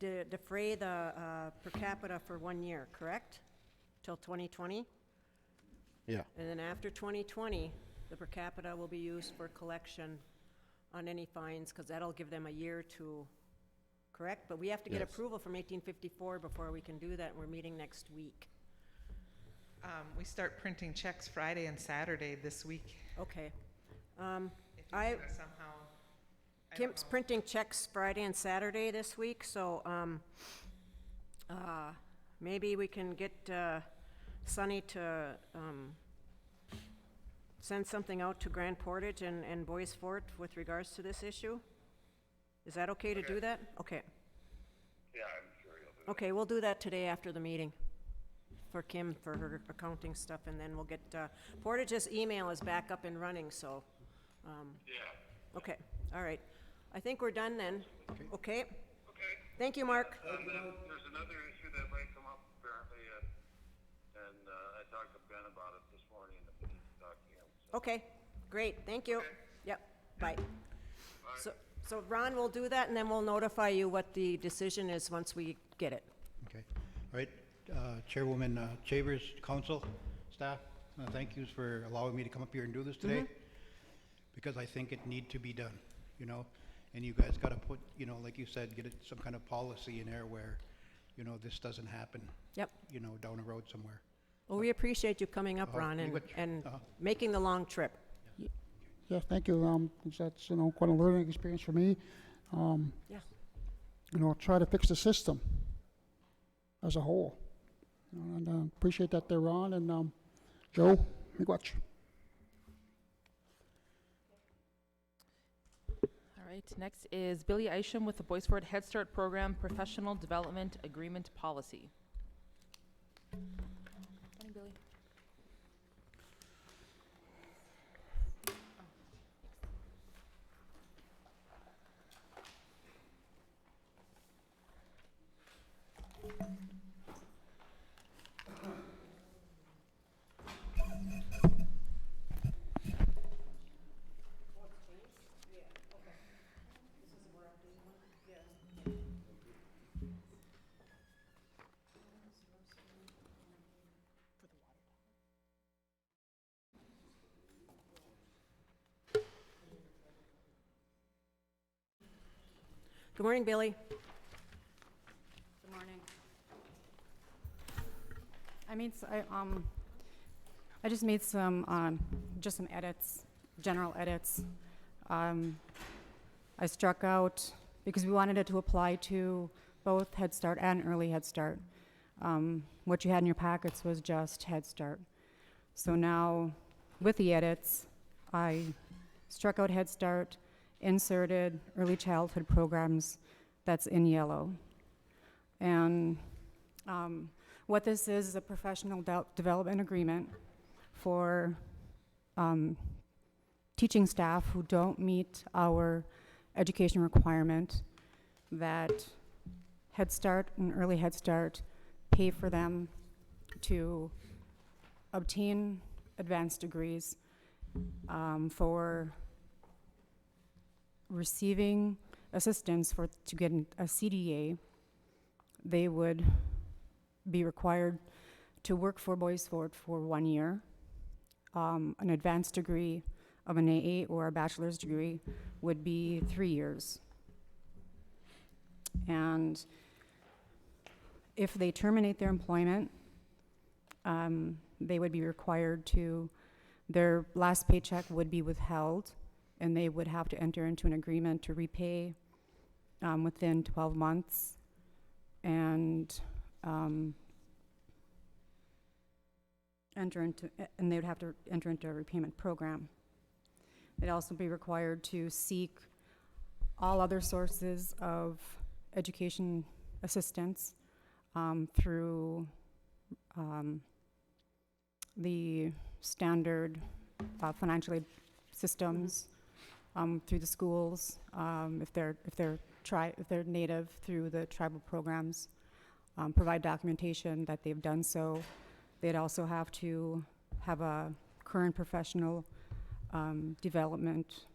defray the per capita for 1 year, correct? Till 2020? Yeah. And then after 2020, the per capita will be used for collection on any fines, because that'll give them a year to, correct? But we have to get Yes. approval from 1854 before we can do that, and we're meeting next week. We start printing checks Friday and Saturday this week. Okay. If you I, wanna somehow, I don't Kim's know. printing checks Friday and Saturday this week, so maybe we can get Sunny to send something out to Grand Portage and Bois Forte with regards to this issue? Is that okay to do that? Okay. Yeah, I'm sure you'll do Okay, we'll do that today after the meeting for Kim for her accounting stuff, and then we'll get, Portage's email is back up and running, so, Yeah. okay, all right. I think we're done then. Okay? Okay. Thank you, Mark. Then there's another issue that might come up apparently, and I talked to Ben about it this morning, and I need to talk to him. So. Okay, great, thank you. Okay. Yep, bye. Bye. So Ron will do that, and then we'll notify you what the decision is once we get it. Okay. All right, Chairwoman Chavers, council, staff, thank yous for allowing me to come up here and do this today, because I think it need to be done, and you guys gotta put, like you said, get some kind of policy in there where, this doesn't happen. Yep. Down the road somewhere. Well, we appreciate you coming up, Ron, and making the long trip. Yeah, thank you. That's, quite a learning experience for me. Yeah. Try to fix the system as a whole. And appreciate that they're on. And Joe, miigwech. All right, next is Billy Isham with the Bois Forte Head Start Program Professional Development Agreement Policy. Morning, Billy. Good morning, Billy. Good morning. I just made some just some edits, general edits. I struck out because we wanted it to apply to both Head Start and Early Head Start. What you had in your packets was just Head Start. So now, with the edits, I struck out Head Start, inserted early childhood programs, that's in yellow. And what this is a professional development agreement for teaching staff who don't meet our education requirement, that Head Start and Early Head Start pay for them to obtain advanced degrees for receiving assistance to get a CDA. They would be required to work for Bois Forte for 1 year. An advanced degree of an AA or a bachelor's degree would be 3 years. And if they terminate their employment, they would be required to, their last paycheck would be withheld, and they would have to enter into an agreement to repay within 12 months. And and they would have to enter into a repayment program. They'd also be required to seek all other sources of education assistance through the standard financial aid systems, through the schools, if they're native, through the tribal programs, provide documentation that they've done so. They'd also have to have a current professional development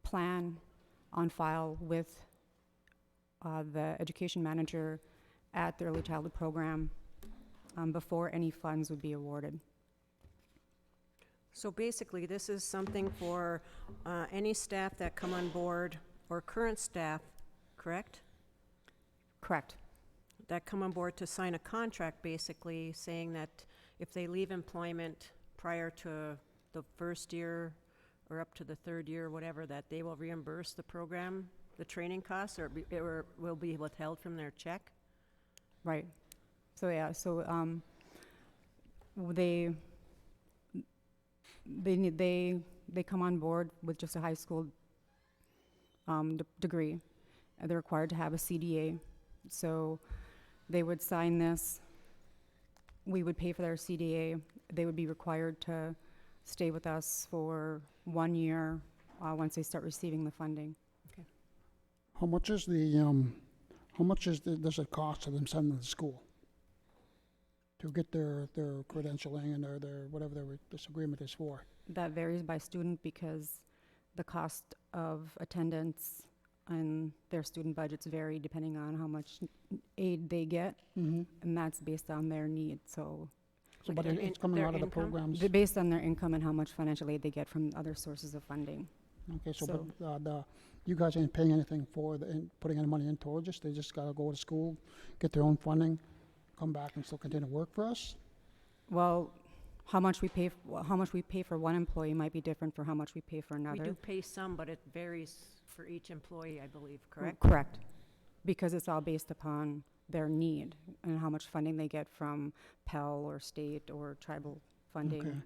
plan on file with the education manager at the early childhood program before any funds would be awarded. So basically, this is something for any staff that come on board, or current staff, correct? Correct. That come on board to sign a contract, basically, saying that if they leave employment prior to the first year or up to the third year, whatever, that they will reimburse the program, the training costs, or will be withheld from their check? Right. So yeah, so they come on board with just a high school degree. They're required to have a CDA. So they would sign this. We would pay for their CDA. They would be required to stay with us for 1 year once they start receiving the funding. Okay. How much is does it cost to them send them to school to get their credentialing and their whatever this agreement is for? That varies by student because the cost of attendance and their student budgets vary depending on how much aid they get, and that's based on their need. So but it's coming out of the programs? Based on their income and how much financial aid they get from other sources of funding. Okay, but you guys ain't paying anything for putting any money in towards this? They just gotta go to school, get their own funding, come back and still continue to work for us? Well, how much we pay for one employee might be different for how much we pay for another. We do pay some, but it varies for each employee, I believe, correct? Correct. Because it's all based upon their need and how much funding they get from Pell or state or tribal funding, Okay.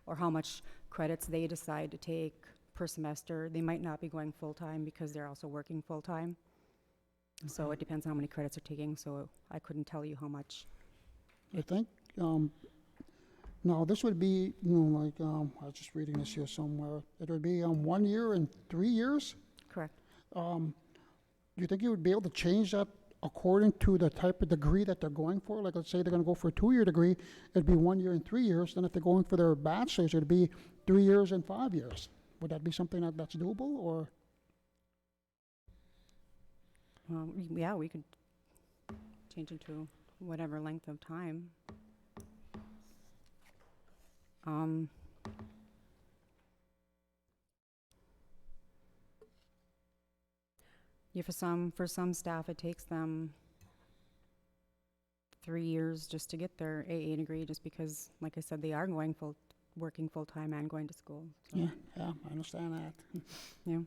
or how much credits they decide to take per semester. They might not be going full-time because they're also working full-time. So it depends on how many credits they're taking, so I couldn't tell you how much. I think, no, this would be, like, I was just reading this here somewhere. It would be 1 year and 3 years? Correct. Do you think you would be able to change that according to the type of degree that they're going for? Like, let's say they're going to go for a 2-year degree, it'd be 1 year and 3 years. Then if they're going for their bachelor's, it'd be 3 years and 5 years. Would that be something that's doable, or? Yeah, we could change it to whatever length of time. Yeah, for some staff, it takes them 3 years just to get their AA degree, just because, like I said, they are working full-time and going to school. So. Yeah, I understand that. Yeah.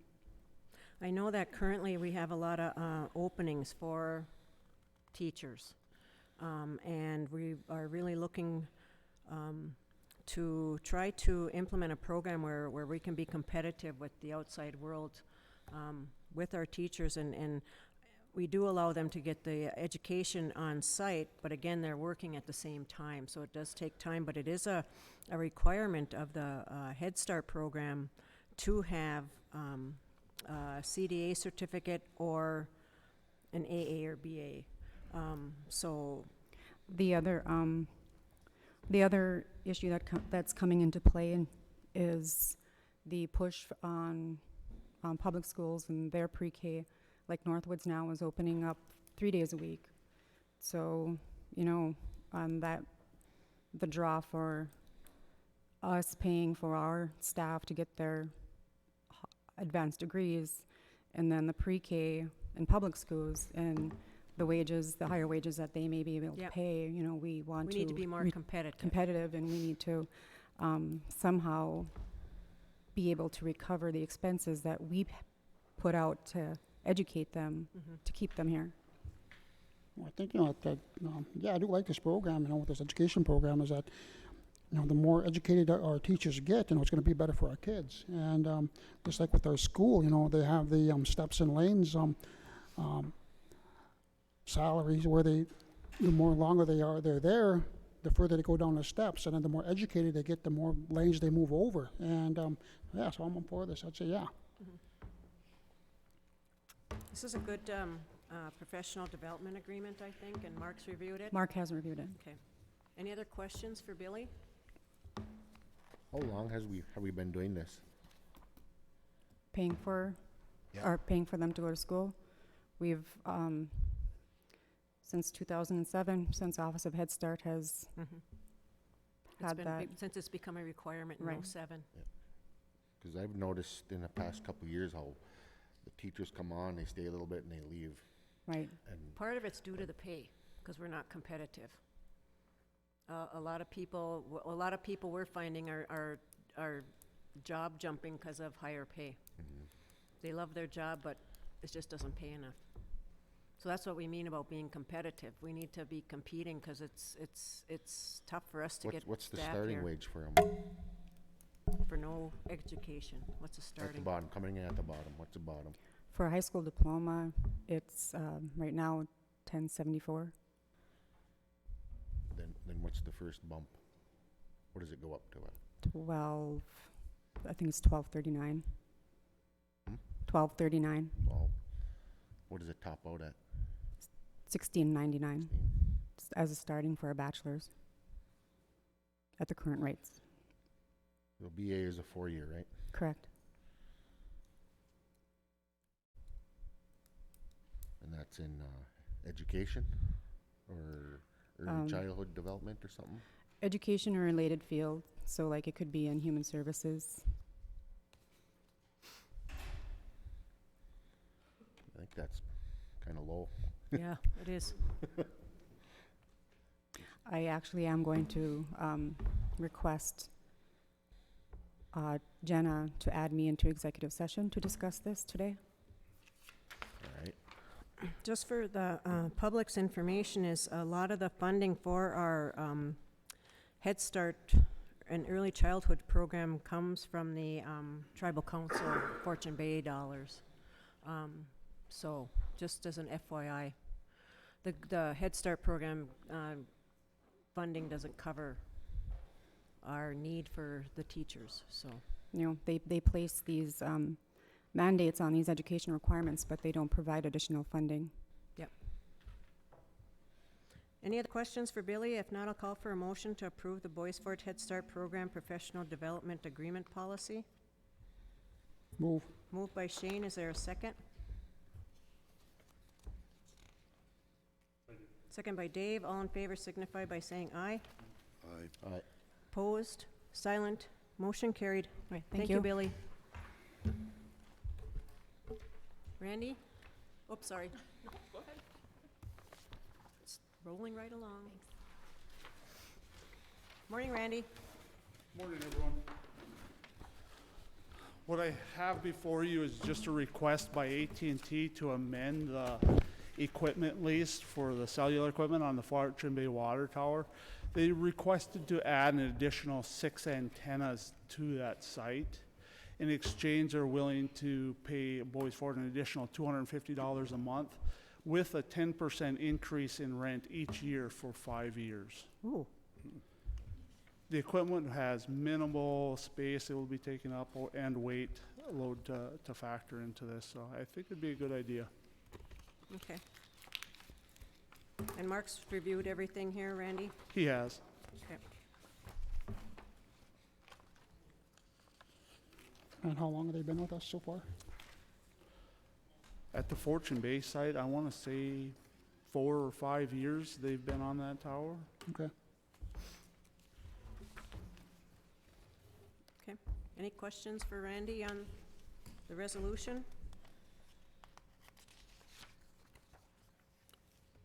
I know that currently we have a lot of openings for teachers, and we are really looking to try to implement a program where we can be competitive with the outside world with our teachers, and we do allow them to get the education on site, but again, they're working at the same time, so it does take time, but it is a requirement of the Head Start program to have a CDA certificate or an AA or BA. So the other issue that's coming into play is the push on public schools and their pre-K. Like Northwoods now is opening up 3 days a week. So, the draw for us paying for our staff to get their advanced degrees, and then the pre-K in public schools and the higher wages that they may be able to pay, we need to be more competitive, and we need to somehow be able to recover the expenses that we put out to educate them, to keep them here. Well, I think, I do like this program, with this education program, is that the more educated our teachers get, it's going to be better for our kids. And just like with our school, they have the steps and lanes salaries where the more longer they're there, the further they go down the steps, and then the more educated they get, the more lanes they move over. And so I'm for this. I'd say yeah. This is a good professional development agreement, I think, and Mark's reviewed it. Mark has reviewed it. Okay. Any other questions for Billy? How long have we been doing this? Paying for them to go to school. We've since 2007, since Office of Head Start has had that. Since it's become a requirement in Right. 07. Because I've noticed in the past couple of years how the teachers come on, they stay a little bit, and they leave. Right. And Part of it's due to the pay, because we're not competitive. A lot of people we're finding are job jumping because of higher pay. They love their job, but it just doesn't pay enough. So that's what we mean about being competitive. We need to be competing because it's tough for us to get what's the staff starting here wage for them? for no education. What's the At the starting? bottom, coming in at the bottom. What's the bottom? For a high school diploma, it's right now $10.74. Then what's the first bump? What does it go up to at? 12, I think it's $12.39. $12.39. Well, what does it top out at? $16.99 as a starting for a bachelor's at the current rates. The BA is a 4-year, right? Correct. And that's in education or early childhood development or something? Education or related field, so like it could be in human services. I think that's kind of low. Yeah, it is. I actually am going to request Jenna to add me into executive session to discuss this today. All right. Just for the public's information, is a lot of the funding for our Head Start and early childhood program comes from the Tribal Council Fortune Bay dollars. So just as an FYI, the Head Start program funding doesn't cover our need for the teachers, so. They place these mandates on these education requirements, but they don't provide additional funding. Yep. Any other questions for Billy? If not, I'll call for a motion to approve the Bois Forte Head Start Program Professional Development Agreement Policy. Move. Moved by Shane. Is there a second? Second by Dave. All in favor signify by saying aye. Aye. Opposed? Silent? Motion carried. Right, Thank you, Billy. Randy? Oops, sorry. No, go ahead. It's rolling right along. Morning, Randy. Morning, everyone. What I have before you is just a request by AT&T to amend the equipment lease for the cellular equipment on the Forte Bay water tower. They requested to add an additional 6 antennas to that site. In exchange, they're willing to pay Bois Forte an additional $250 a month with a 10% increase in rent each year for 5 years. Ooh. The equipment has minimal space it will be taken up and weight load to factor into this, so I think it'd be a good idea. Okay. And Mark's reviewed everything here, Randy? He has. Okay. And how long have they been with us so far? At the Fortune Bay site, I want to say 4 or 5 years they've been on that tower. Okay. Okay. Any questions for Randy on the resolution?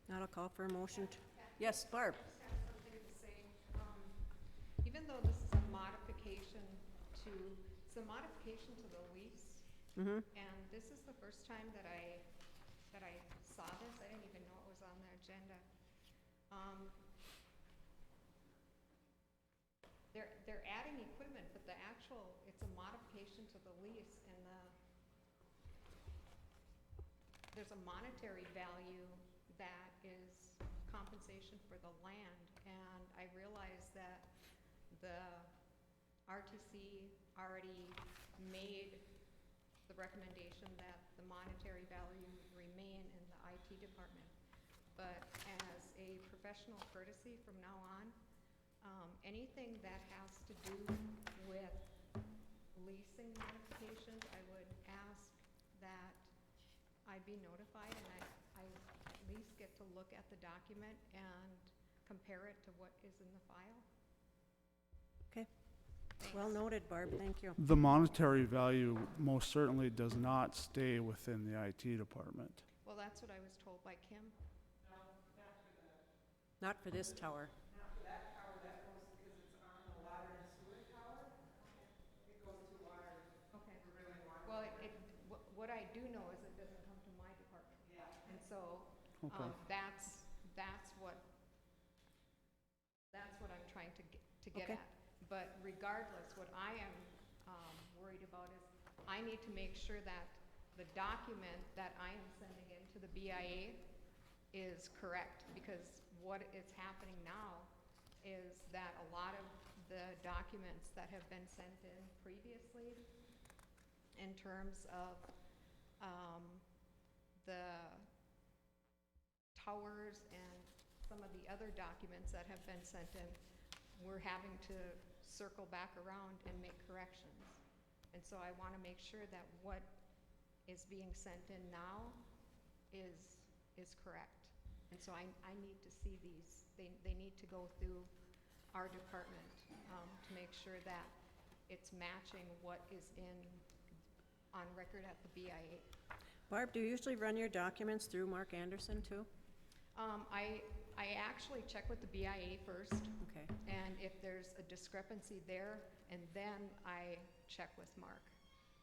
Not a call for a motion. Yes, Barb. I just have something to say. Even though this is a modification to the lease, Mm-hmm. and this is the first time that I saw this. I didn't even know it was on the agenda. they're adding equipment, but it's a modification to the lease, and there's a monetary value that is compensation for the land, and I realize that the RTC already made the recommendation that the monetary value remain in the IT department. But as a professional courtesy from now on, anything that has to do with leasing modifications, I would ask that I be notified and I at least get to look at the document and compare it to what is in the file. Okay. Well noted, Barb, thank you. The monetary value most certainly does not stay within the IT department. Well, that's what I was told by Kim. Not for this tower. Not for that tower, that goes because it's on the water and sewer tower. It goes to water. Okay. Really water. Well, what I do know is it doesn't come to my department. Yeah. And so, Okay. that's what I'm trying to get Okay. at. But regardless, what I am worried about is I need to make sure that the document that I am sending in to the BIA is correct, because what is happening now is that a lot of the documents that have been sent in previously in terms of the towers and some of the other documents that have been sent in, we're having to circle back around and make corrections. And so I want to make sure that what is being sent in now is correct. And so I need to see these. They need to go through our department to make sure that it's matching what is on record at the BIA. Barb, do you usually run your documents through Mark Anderson too? I actually check with the BIA first. Okay. And if there's a discrepancy there, and then I check with Mark.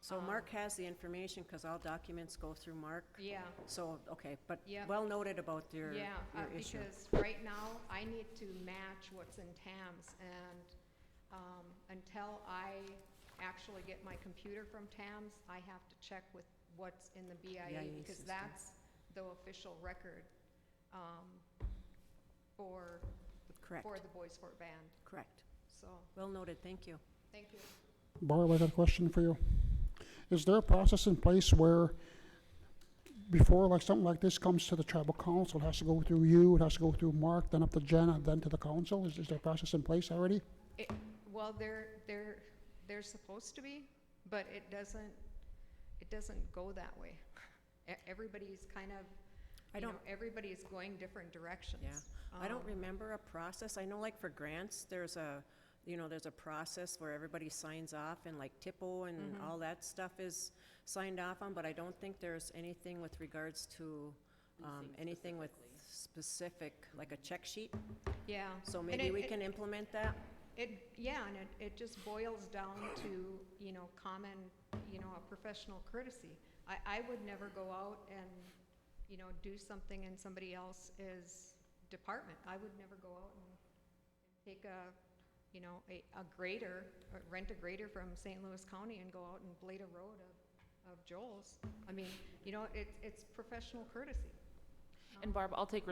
So Mark has the information because all documents go through Mark? Yeah. So, okay, but Yeah. well noted about your Yeah, issue. because right now I need to match what's in TAMS, and until I actually get my computer from TAMS, I have to check with what's in the BIA, BIA because system. that's the official record for Correct. for the Bois Forte band. Correct. So, Well noted, thank you. thank you. Barb, I got a question for you. Is there a process in place where before like something like this comes to the tribal council, it has to go through you, it has to go through Mark, then up to Jen, and then to the council? Is there a process in place already? Well, they're supposed to be, but it doesn't go that way. Everybody's kind of, everybody's going different directions. Yeah. I don't remember a process. I know like for grants, there's a process where everybody signs off, and like TIPO and all that stuff is signed off on, but I don't think there's anything with regards to anything with specific, like a check sheet. Yeah. So And maybe we can implement that? And it just boils down to, common, a professional courtesy. I would never go out and, do something in somebody else's department. I would never go out and take a grader, or rent a grader from St. Louis County and go out and blade a road of Joel's. I mean, it's professional courtesy. And Barb, I'll take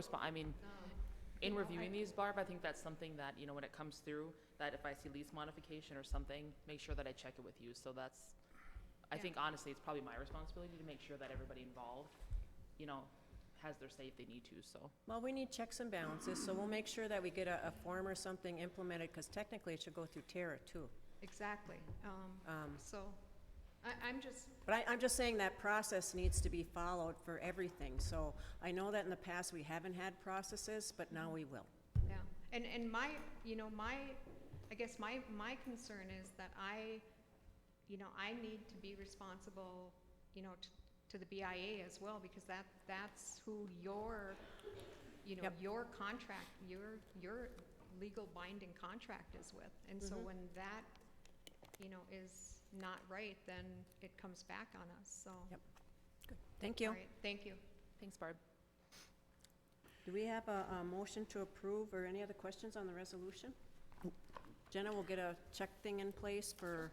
in reviewing these, Barb, I think that's something that, when it comes through, that if I see lease modification or something, make sure that I check it with you. So that's, I think honestly, it's probably my responsibility to make sure that everybody involved, has their say if they need to, so. Well, we need checks and balances, so we'll make sure that we get a form or something implemented, because technically it should go through Terra too. Exactly. So I'm just saying that process needs to be followed for everything. So I know that in the past we haven't had processes, but now we will. Yeah, and I guess my concern is that I need to be responsible, to the BIA as well, because that's who your contract, your legal binding contract is with. And so when that, is not right, then it comes back on us, so. Yep. Good. Thank you. All right, thank you. Thanks, Barb. Do we have a motion to approve or any other questions on the resolution? Jenna will get a check thing in place for,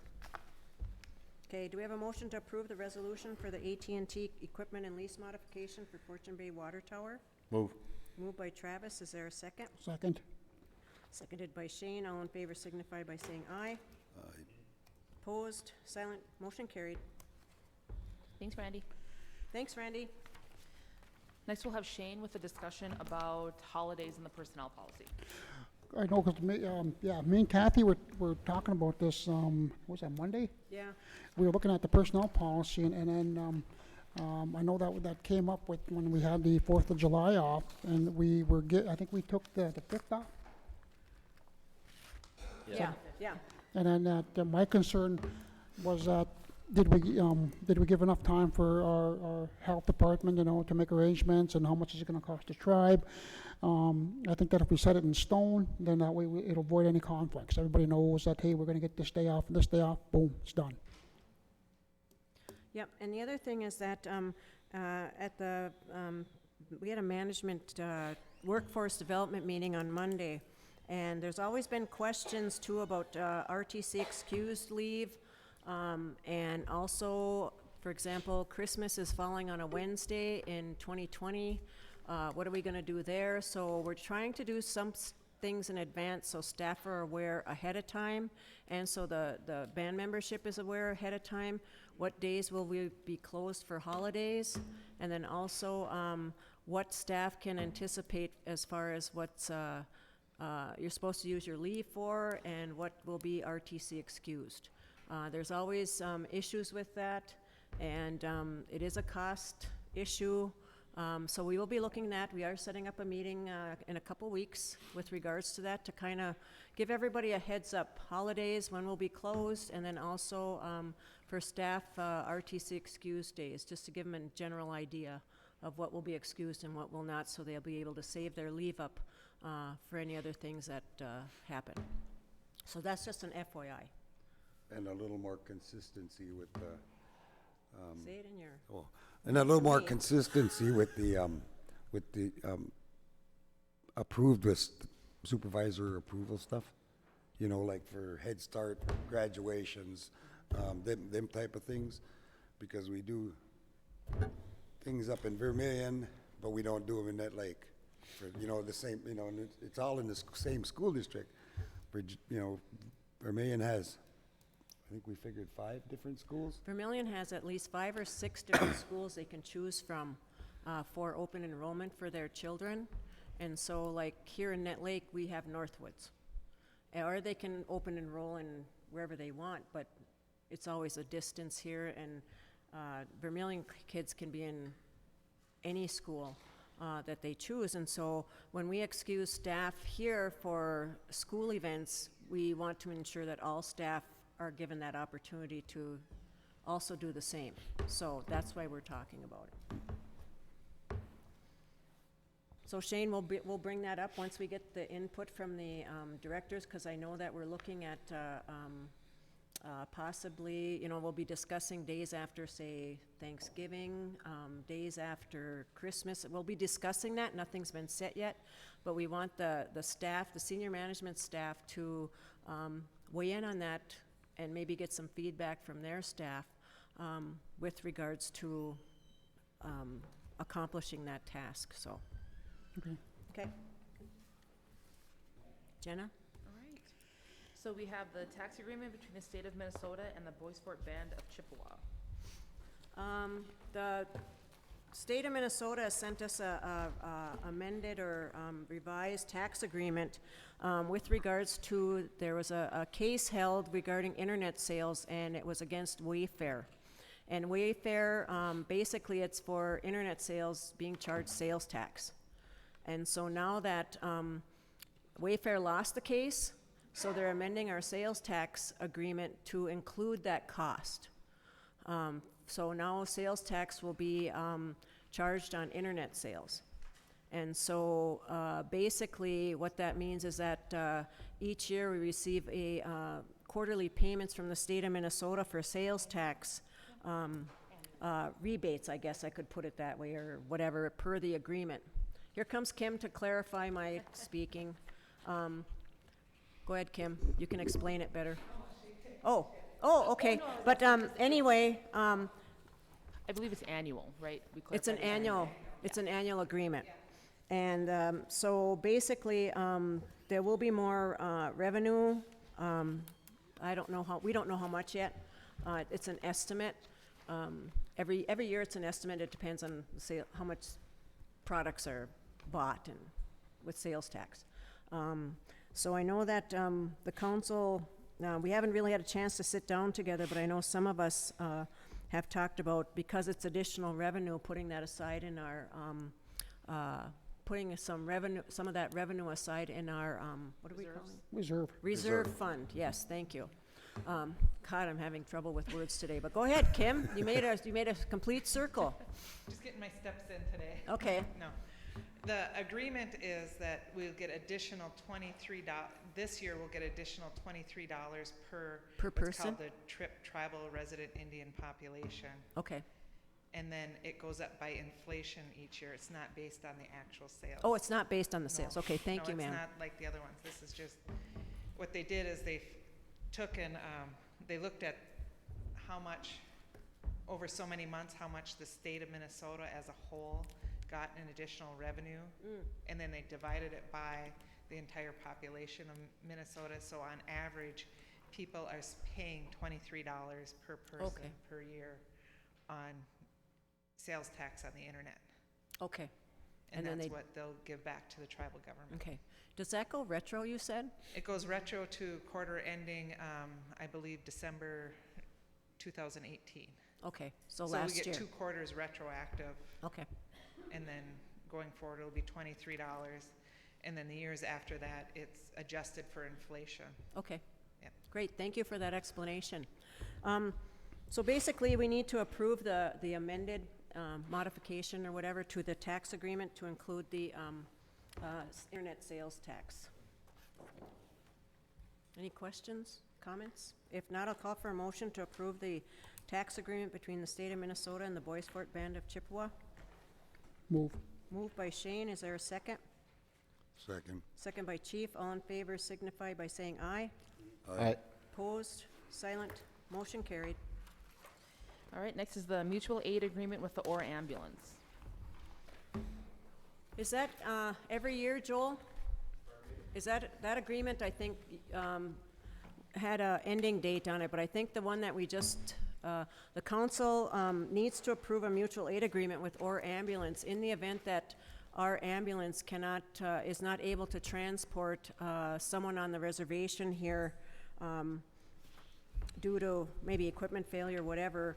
okay, do we have a motion to approve the resolution for the AT&T equipment and lease modification for Fortune Bay Water Tower? Move. Moved by Travis, is there a second? Second. Seconded by Shane, all in favor signify by saying aye. Aye. Opposed, silent, motion carried. Thanks, Randy. Thanks, Randy. Next, we'll have Shane with a discussion about holidays and the personnel policy. I know, because me and Kathy were talking about this, was that Monday? Yeah. We were looking at the personnel policy, and then I know that came up with when we had the 4th of July off, and I think we took the 5th off. Yeah, yeah. And then my concern was that did we give enough time for our health department, to make arrangements, and how much is it going to cost the tribe? I think that if we set it in stone, then that way it'll avoid any conflicts. Everybody knows that, hey, we're going to get this day off and this day off. Boom, it's done. Yep, and the other thing is that we had a management workforce development meeting on Monday, and there's always been questions too about RTC excused leave, and also, for example, Christmas is falling on a Wednesday in 2020. What are we going to do there? So we're trying to do some things in advance so staff are aware ahead of time, and so the band membership is aware ahead of time. What days will we be closed for holidays? And then also what staff can anticipate as far as what's you're supposed to use your leave for, and what will be RTC excused. There's always issues with that, and it is a cost issue. So we will be looking at that. We are setting up a meeting in a couple weeks with regards to that, to kind of give everybody a heads up. Holidays, when we'll be closed, and then also for staff, RTC excused days, just to give them a general idea of what will be excused and what will not, so they'll be able to save their leave up for any other things that happen. So that's just an FYI. And a little more consistency with the, Say it in your... and a little more consistency with the approved with supervisor approval stuff, like for Head Start, graduations, them type of things, because we do things up in Vermilion, but we don't do them in Nett Lake. For, the same, and it's all in the same school district. Vermilion has, I think we figured 5 different schools. Vermilion has at least 5 or 6 different schools they can choose from for open enrollment for their children. And so, like here in Nett Lake, we have Northwoods. Or they can open enroll in wherever they want, but it's always a distance here, and Vermilion kids can be in any school that they choose. And so when we excuse staff here for school events, we want to ensure that all staff are given that opportunity to also do the same. So that's why we're talking about it. So Shane, we'll bring that up once we get the input from the directors, because I know that we're looking at possibly, we'll be discussing days after, say, Thanksgiving, days after Christmas. We'll be discussing that. Nothing's been set yet, but we want the staff, the senior management staff, to weigh in on that and maybe get some feedback from their staff with regards to accomplishing that task. So, okay. Jenna? All right. So we have the tax agreement between the state of Minnesota and the Bois Band of Chippewa. The state of Minnesota has sent us a amended or revised tax agreement with regards to, there was a case held regarding internet sales, and it was against Wayfair. And Wayfair, basically it's for internet sales being charged sales tax. And so now that Wayfair lost the case, so they're amending our sales tax agreement to include that cost. So now sales tax will be charged on internet sales. And so basically what that means is that each year we receive a quarterly payments from the state of Minnesota for sales tax rebates, I guess I could put it that way, or whatever, per the agreement. Here comes Kim to clarify my speaking. Go ahead, Kim. You can explain it better. Oh, okay. But anyway, I believe it's annual, right? We it's an clarified annual agreement. And so basically, there will be more revenue. We don't know how much yet. It's an estimate. Every year it's an estimate. It depends on how much products are bought and with sales tax. So I know that the council, we haven't really had a chance to sit down together, but I know some of us have talked about, because it's additional revenue, putting that aside in our, putting some of that revenue aside in our, what are we calling it? Reserve fund, yes, thank you. God, I'm having trouble with words today, but go ahead, Kim. You made a complete circle. Just getting my steps in today. Okay. No. The agreement is that we'll get additional $23, this year we'll get additional $23 per what's person? called the TRIP, Tribal Resident Indian Population. Okay. And then it goes up by inflation each year. It's not based on the actual sales. Oh, it's not based on the sales. No. Okay, thank you, No, ma'am. it's not like the other ones. This is just, what they did is they took and they looked at how much, over so many months, how much the state of Minnesota as a whole got in additional revenue, and then they divided it by the entire population of Minnesota. So on average, people are paying $23 per person per year on sales tax on the internet. Okay. And then that's what they'll give back to the tribal government. Okay. Does that go retro, you said? It goes retro to quarter ending, I believe, December 2018. Okay, so last year. So we get 2 quarters retroactive. Okay. And then going forward, it'll be $23. And then the years after that, it's adjusted for inflation. Okay. Yep. Great, thank you for that explanation. So basically, we need to approve the amended modification or whatever to the tax agreement to include the internet sales tax. Any questions, comments? If not, I'll call for a motion to approve the tax agreement between the state of Minnesota and the Bois Forte Band of Chippewa. Move. Moved by Shane, is there a second? Second. Second by Chief, all in favor signify by saying aye. Aye. Opposed, silent, motion carried. All right, next is the mutual aid agreement with the OR ambulance. Is that every year, Joel? Is that agreement, I think, had a ending date on it, but I think the one that we just, the council needs to approve a mutual aid agreement with OR ambulance in the event that our ambulance is not able to transport someone on the reservation here due to maybe equipment failure or whatever.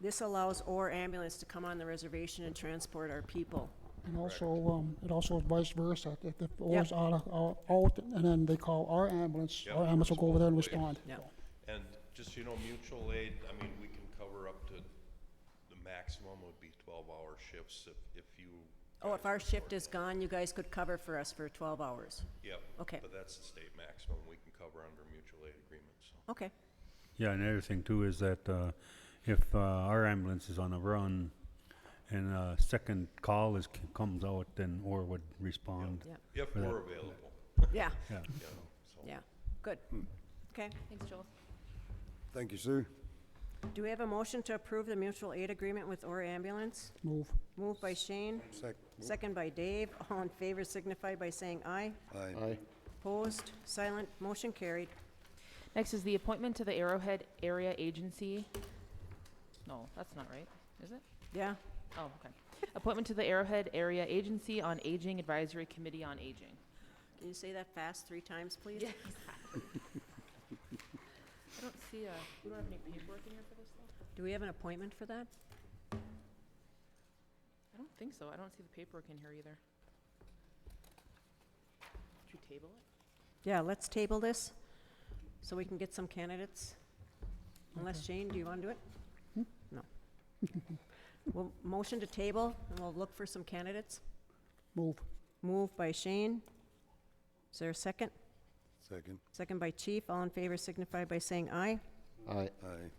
This allows OR ambulance to come on the reservation and transport our people. And also, it also is vice versa. If the OR's out, and then they call our ambulance, Yep, our ambulance will go over there and absolutely. respond. Yeah. So. And just, so you know, mutual aid, I mean, we can cover up to, the maximum would be 12-hour shifts if you. Oh, if our shift is gone, you guys could cover for us for 12 hours? Yep. Okay. But that's the state maximum we can cover under mutual aid agreements. So. Okay. Yeah, and the other thing too is that if our ambulance is on a run and a second call comes out, then OR would respond. Yeah. If for we're that. available. Yeah. Yeah. You know, so. Yeah, good. Okay. Thanks, Joel. Thank you, Sue. Do we have a motion to approve the mutual aid agreement with OR ambulance? Move. Moved by Shane, second by Dave. All in favor signify by saying aye. Aye. Opposed, silent, motion carried. Next is the appointment to the Arrowhead Area Agency. No, that's not right, is it? Yeah. Oh, okay. Appointment to the Arrowhead Area Agency on Aging Advisory Committee on Aging. Can you say that fast 3 times, please? Yes. I don't see we don't have any paperwork in here for this though? Do we have an appointment for that? I don't think so. I don't see the paperwork in here either. Did you table it? Yeah, let's table this so we can get some candidates. Unless, Shane, do you want to do it? No. We'll motion to table, and we'll look for some candidates. Move. Moved by Shane. Is there a second? Second. Second by Chief. All in favor signify by saying aye. Aye.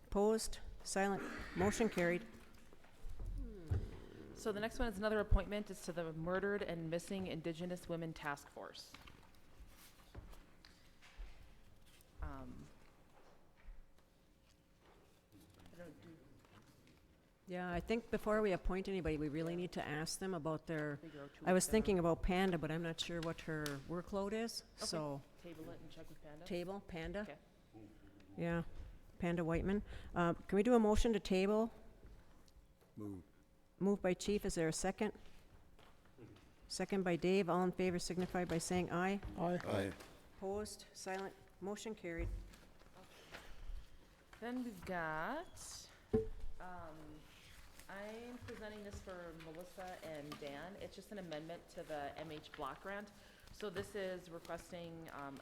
Opposed? Silent? Motion carried. So the next one is another appointment. It's to the Murdered and Missing Indigenous Women Task Force. Yeah, I think before we appoint anybody, we really need to ask them about their, Figure out 2 I was weeks in thinking about Panda, but I'm not sure what her workload is, Okay. so. Table it and check with Panda. Table, Panda? Okay. Yeah, Panda Whiteman. Can we do a motion to table? Move. Moved by Chief, is there a second? Second by Dave, all in favor signify by saying aye. Aye. Aye. Opposed, silent, motion carried. Then we've got, I'm presenting this for Melissa and Dan. It's just an amendment to the MH block grant. So this is requesting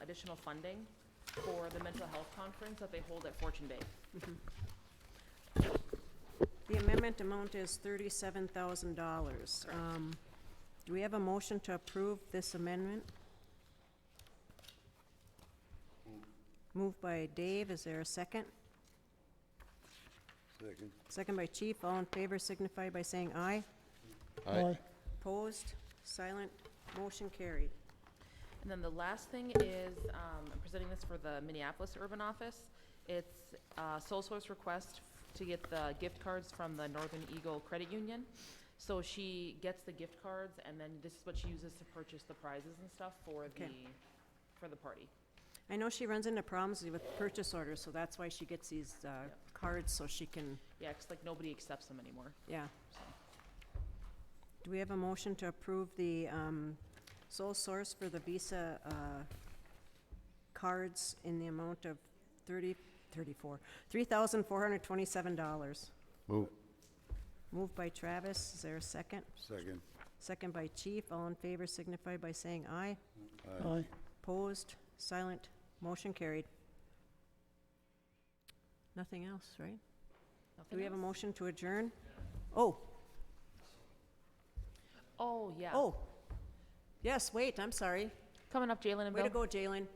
additional funding for the mental health conference that they hold at Fortune Bay. The amendment amount is $37,000. Do we have a motion to approve this amendment? Moved by Dave, is there a second? Second. Second by Chief, all in favor signify by saying aye. Aye. Opposed, silent, motion carried. And then the last thing is, I'm presenting this for the Minneapolis Urban Office. It's a sole source request to get the gift cards from the Northern Eagle Credit Union. So she gets the gift cards, and then this is what she uses to purchase the prizes and stuff for the party. I know she runs into problems with purchase orders, so that's why she gets these cards, so she can, Yeah, 'cause like nobody accepts them anymore. yeah. So. Do we have a motion to approve the sole source for the Visa cards in the amount of $3,427? Move. Moved by Travis, is there a second? Second. Second by Chief, all in favor signify by saying aye. Aye. Opposed, silent, motion carried. Nothing else, right? Do we have a motion to adjourn? Oh, Oh, yeah. oh, yes, wait, I'm sorry. Coming up, Jalen and Way Bill. to go, Jalen.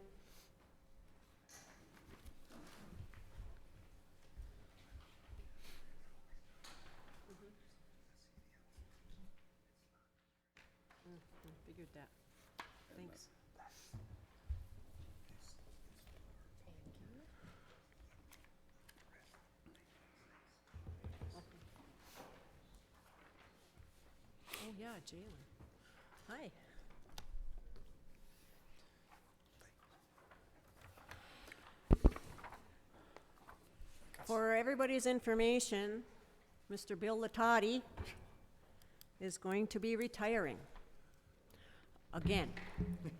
Figured that. Thanks. Oh, yeah, Jalen. Hi. For everybody's information, Mr. Bill Latati is going to be retiring. Again.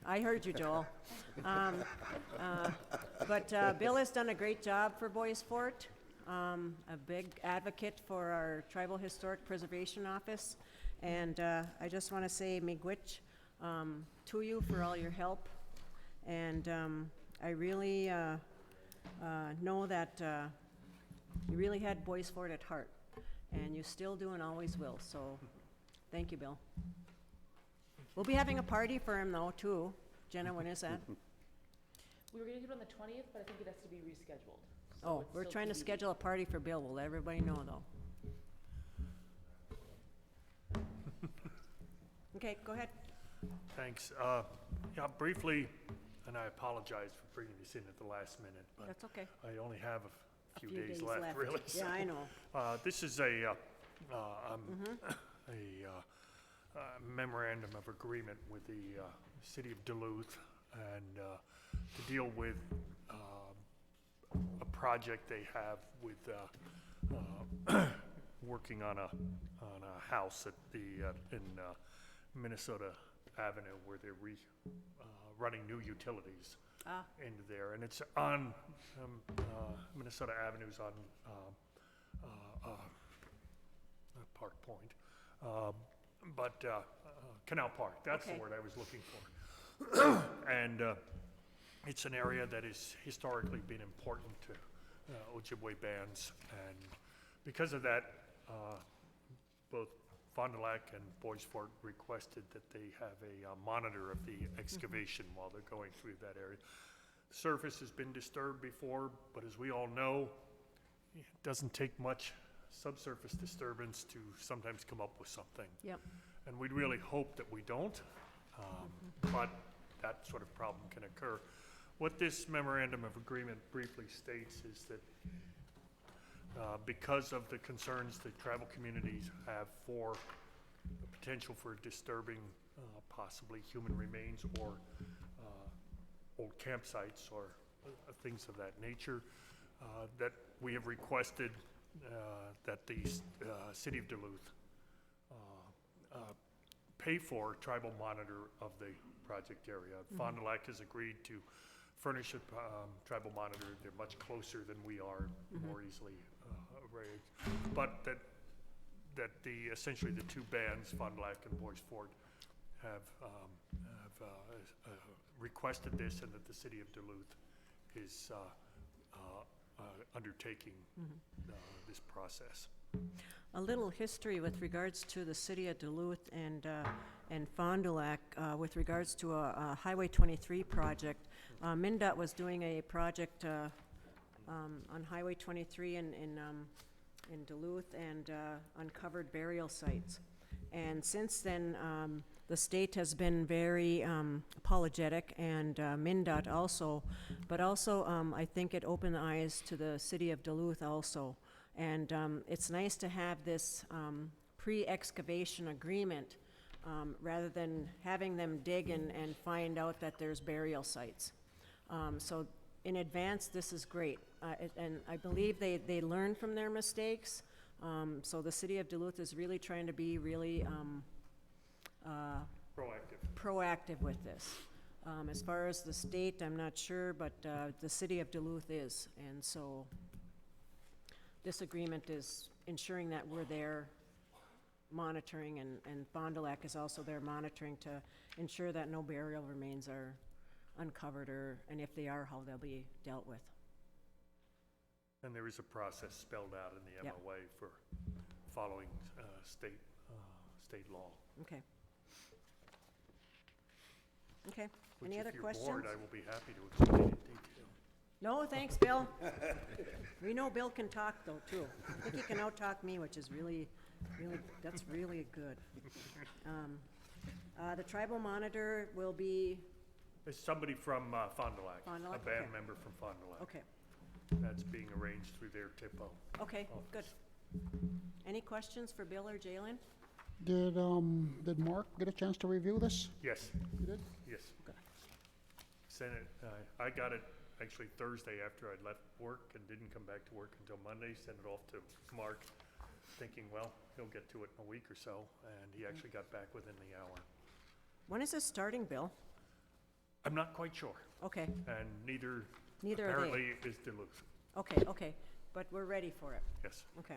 I heard you, Joel. But Bill has done a great job for Bois Forte, a big advocate for our Tribal Historic Preservation Office. And I just want to say miigwech to you for all your help. And I really know that you really had Bois Forte at heart. And you still do and always will. So thank you, Bill. We'll be having a party for him, though, too. Jenna, when is that? We were gonna do it on the 20th, but I think it has to be rescheduled. So Oh, it's we're still trying to TBD. schedule a party for Bill. We'll let everybody know, though. Okay, go ahead. Thanks. Yeah, briefly, and I apologize for bringing this in at the last minute, but That's okay. I only have a few days left. left, really. Yeah, I know. This is a memorandum of agreement with the city of Duluth and to deal with a project they have with working on a house at the in Minnesota Avenue where they're running new utilities into there, and it's on Minnesota Avenue's on Park Point. But Canal Park, that's the word I was looking for. And it's an area that has historically been important to Ojibwe bands. And because of that, both Fond du Lac and Bois Forte requested that they have a monitor of the excavation while they're going through that area. The surface has been disturbed before, but as we all know, it doesn't take much subsurface disturbance to sometimes come up with something. Yep. And we'd really hope that we don't, but that sort of problem can occur. What this memorandum of agreement briefly states is that because of the concerns that tribal communities have for the potential for disturbing possibly human remains or old campsites or things of that nature, that we have requested that the city of Duluth pay for a tribal monitor of the project area. Fond du Lac has agreed to furnish a tribal monitor. They're much closer than we are, more easily arranged. But that essentially the two bands, Fond du Lac and Bois Forte, have requested this, and that the city of Duluth is undertaking this process. A little history with regards to the city of Duluth and Fond du Lac, with regards to a Highway 23 project. MnDOT was doing a project on Highway 23 in Duluth and uncovered burial sites. And since then, the state has been very apologetic, and MnDOT also, but also I think it opened the eyes to the city of Duluth also. And it's nice to have this pre-excavation agreement rather than having them dig and find out that there's burial sites. So in advance, this is great. And I believe they learn from their mistakes. So the city of Duluth is really trying to be really proactive with this. As far as the state, I'm not sure, but the city of Duluth is. And so this agreement is ensuring that we're there monitoring, and Fond du Lac is also there monitoring to ensure that no burial remains are uncovered, and if they are, how they'll be dealt with. And there is a process spelled out in the Yep. MOA for following state law. Okay. Okay. Which, Any other if you're questions? bored, I will be happy to explain in detail. No, thanks, Bill. We know Bill can talk, though, too. I think he can out-talk me, which is really, that's really good. The tribal monitor will be, There's somebody from Fond du Lac, Fond du a Lac, band okay. member from Fond du Lac. okay, That's being arranged through their TIPO. okay, office. good. Any questions for Bill or Jalen? Did Mark get a chance to review this? Yes, You did? yes. Sent it, I got it actually Thursday after I'd left work and didn't come back to work until Monday. Sent it off to Mark, thinking, well, he'll get to it in a week or so, and he actually got back within the hour. When is this starting, Bill? I'm not quite sure, Okay, and neither are they. apparently is Duluth. Okay, but we're ready for it. Yes. Okay.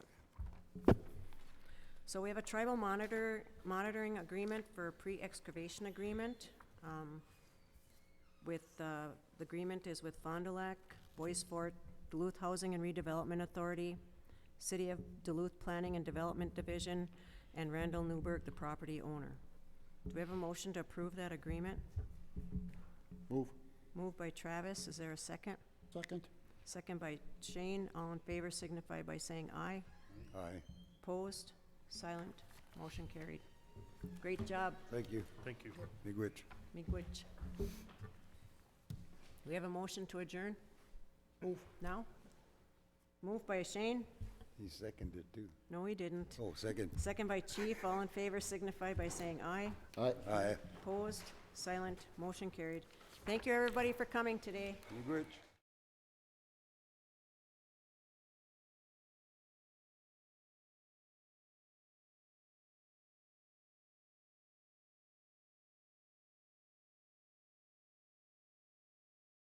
So we have a tribal monitoring agreement for pre-excavation agreement. The agreement is with Fond du Lac, Bois Forte, Duluth Housing and Redevelopment Authority, City of Duluth Planning and Development Division, and Randall Newberg, the property owner. Do we have a motion to approve that agreement? Move. Moved by Travis. Is there a second? Second? Second by Shane. All in favor signify by saying aye. Aye. Opposed? Silent? Motion carried. Great job, Thank you. Thank you. Miigwech. Miigwech. Do we have a motion to adjourn? Move. Now? Moved by Shane? He seconded too. No, he didn't. Oh, second. Second by Chief. All in favor signify by saying aye. Aye. Aye. Opposed? Silent? Motion carried. Thank you, everybody, for coming today. Miigwech.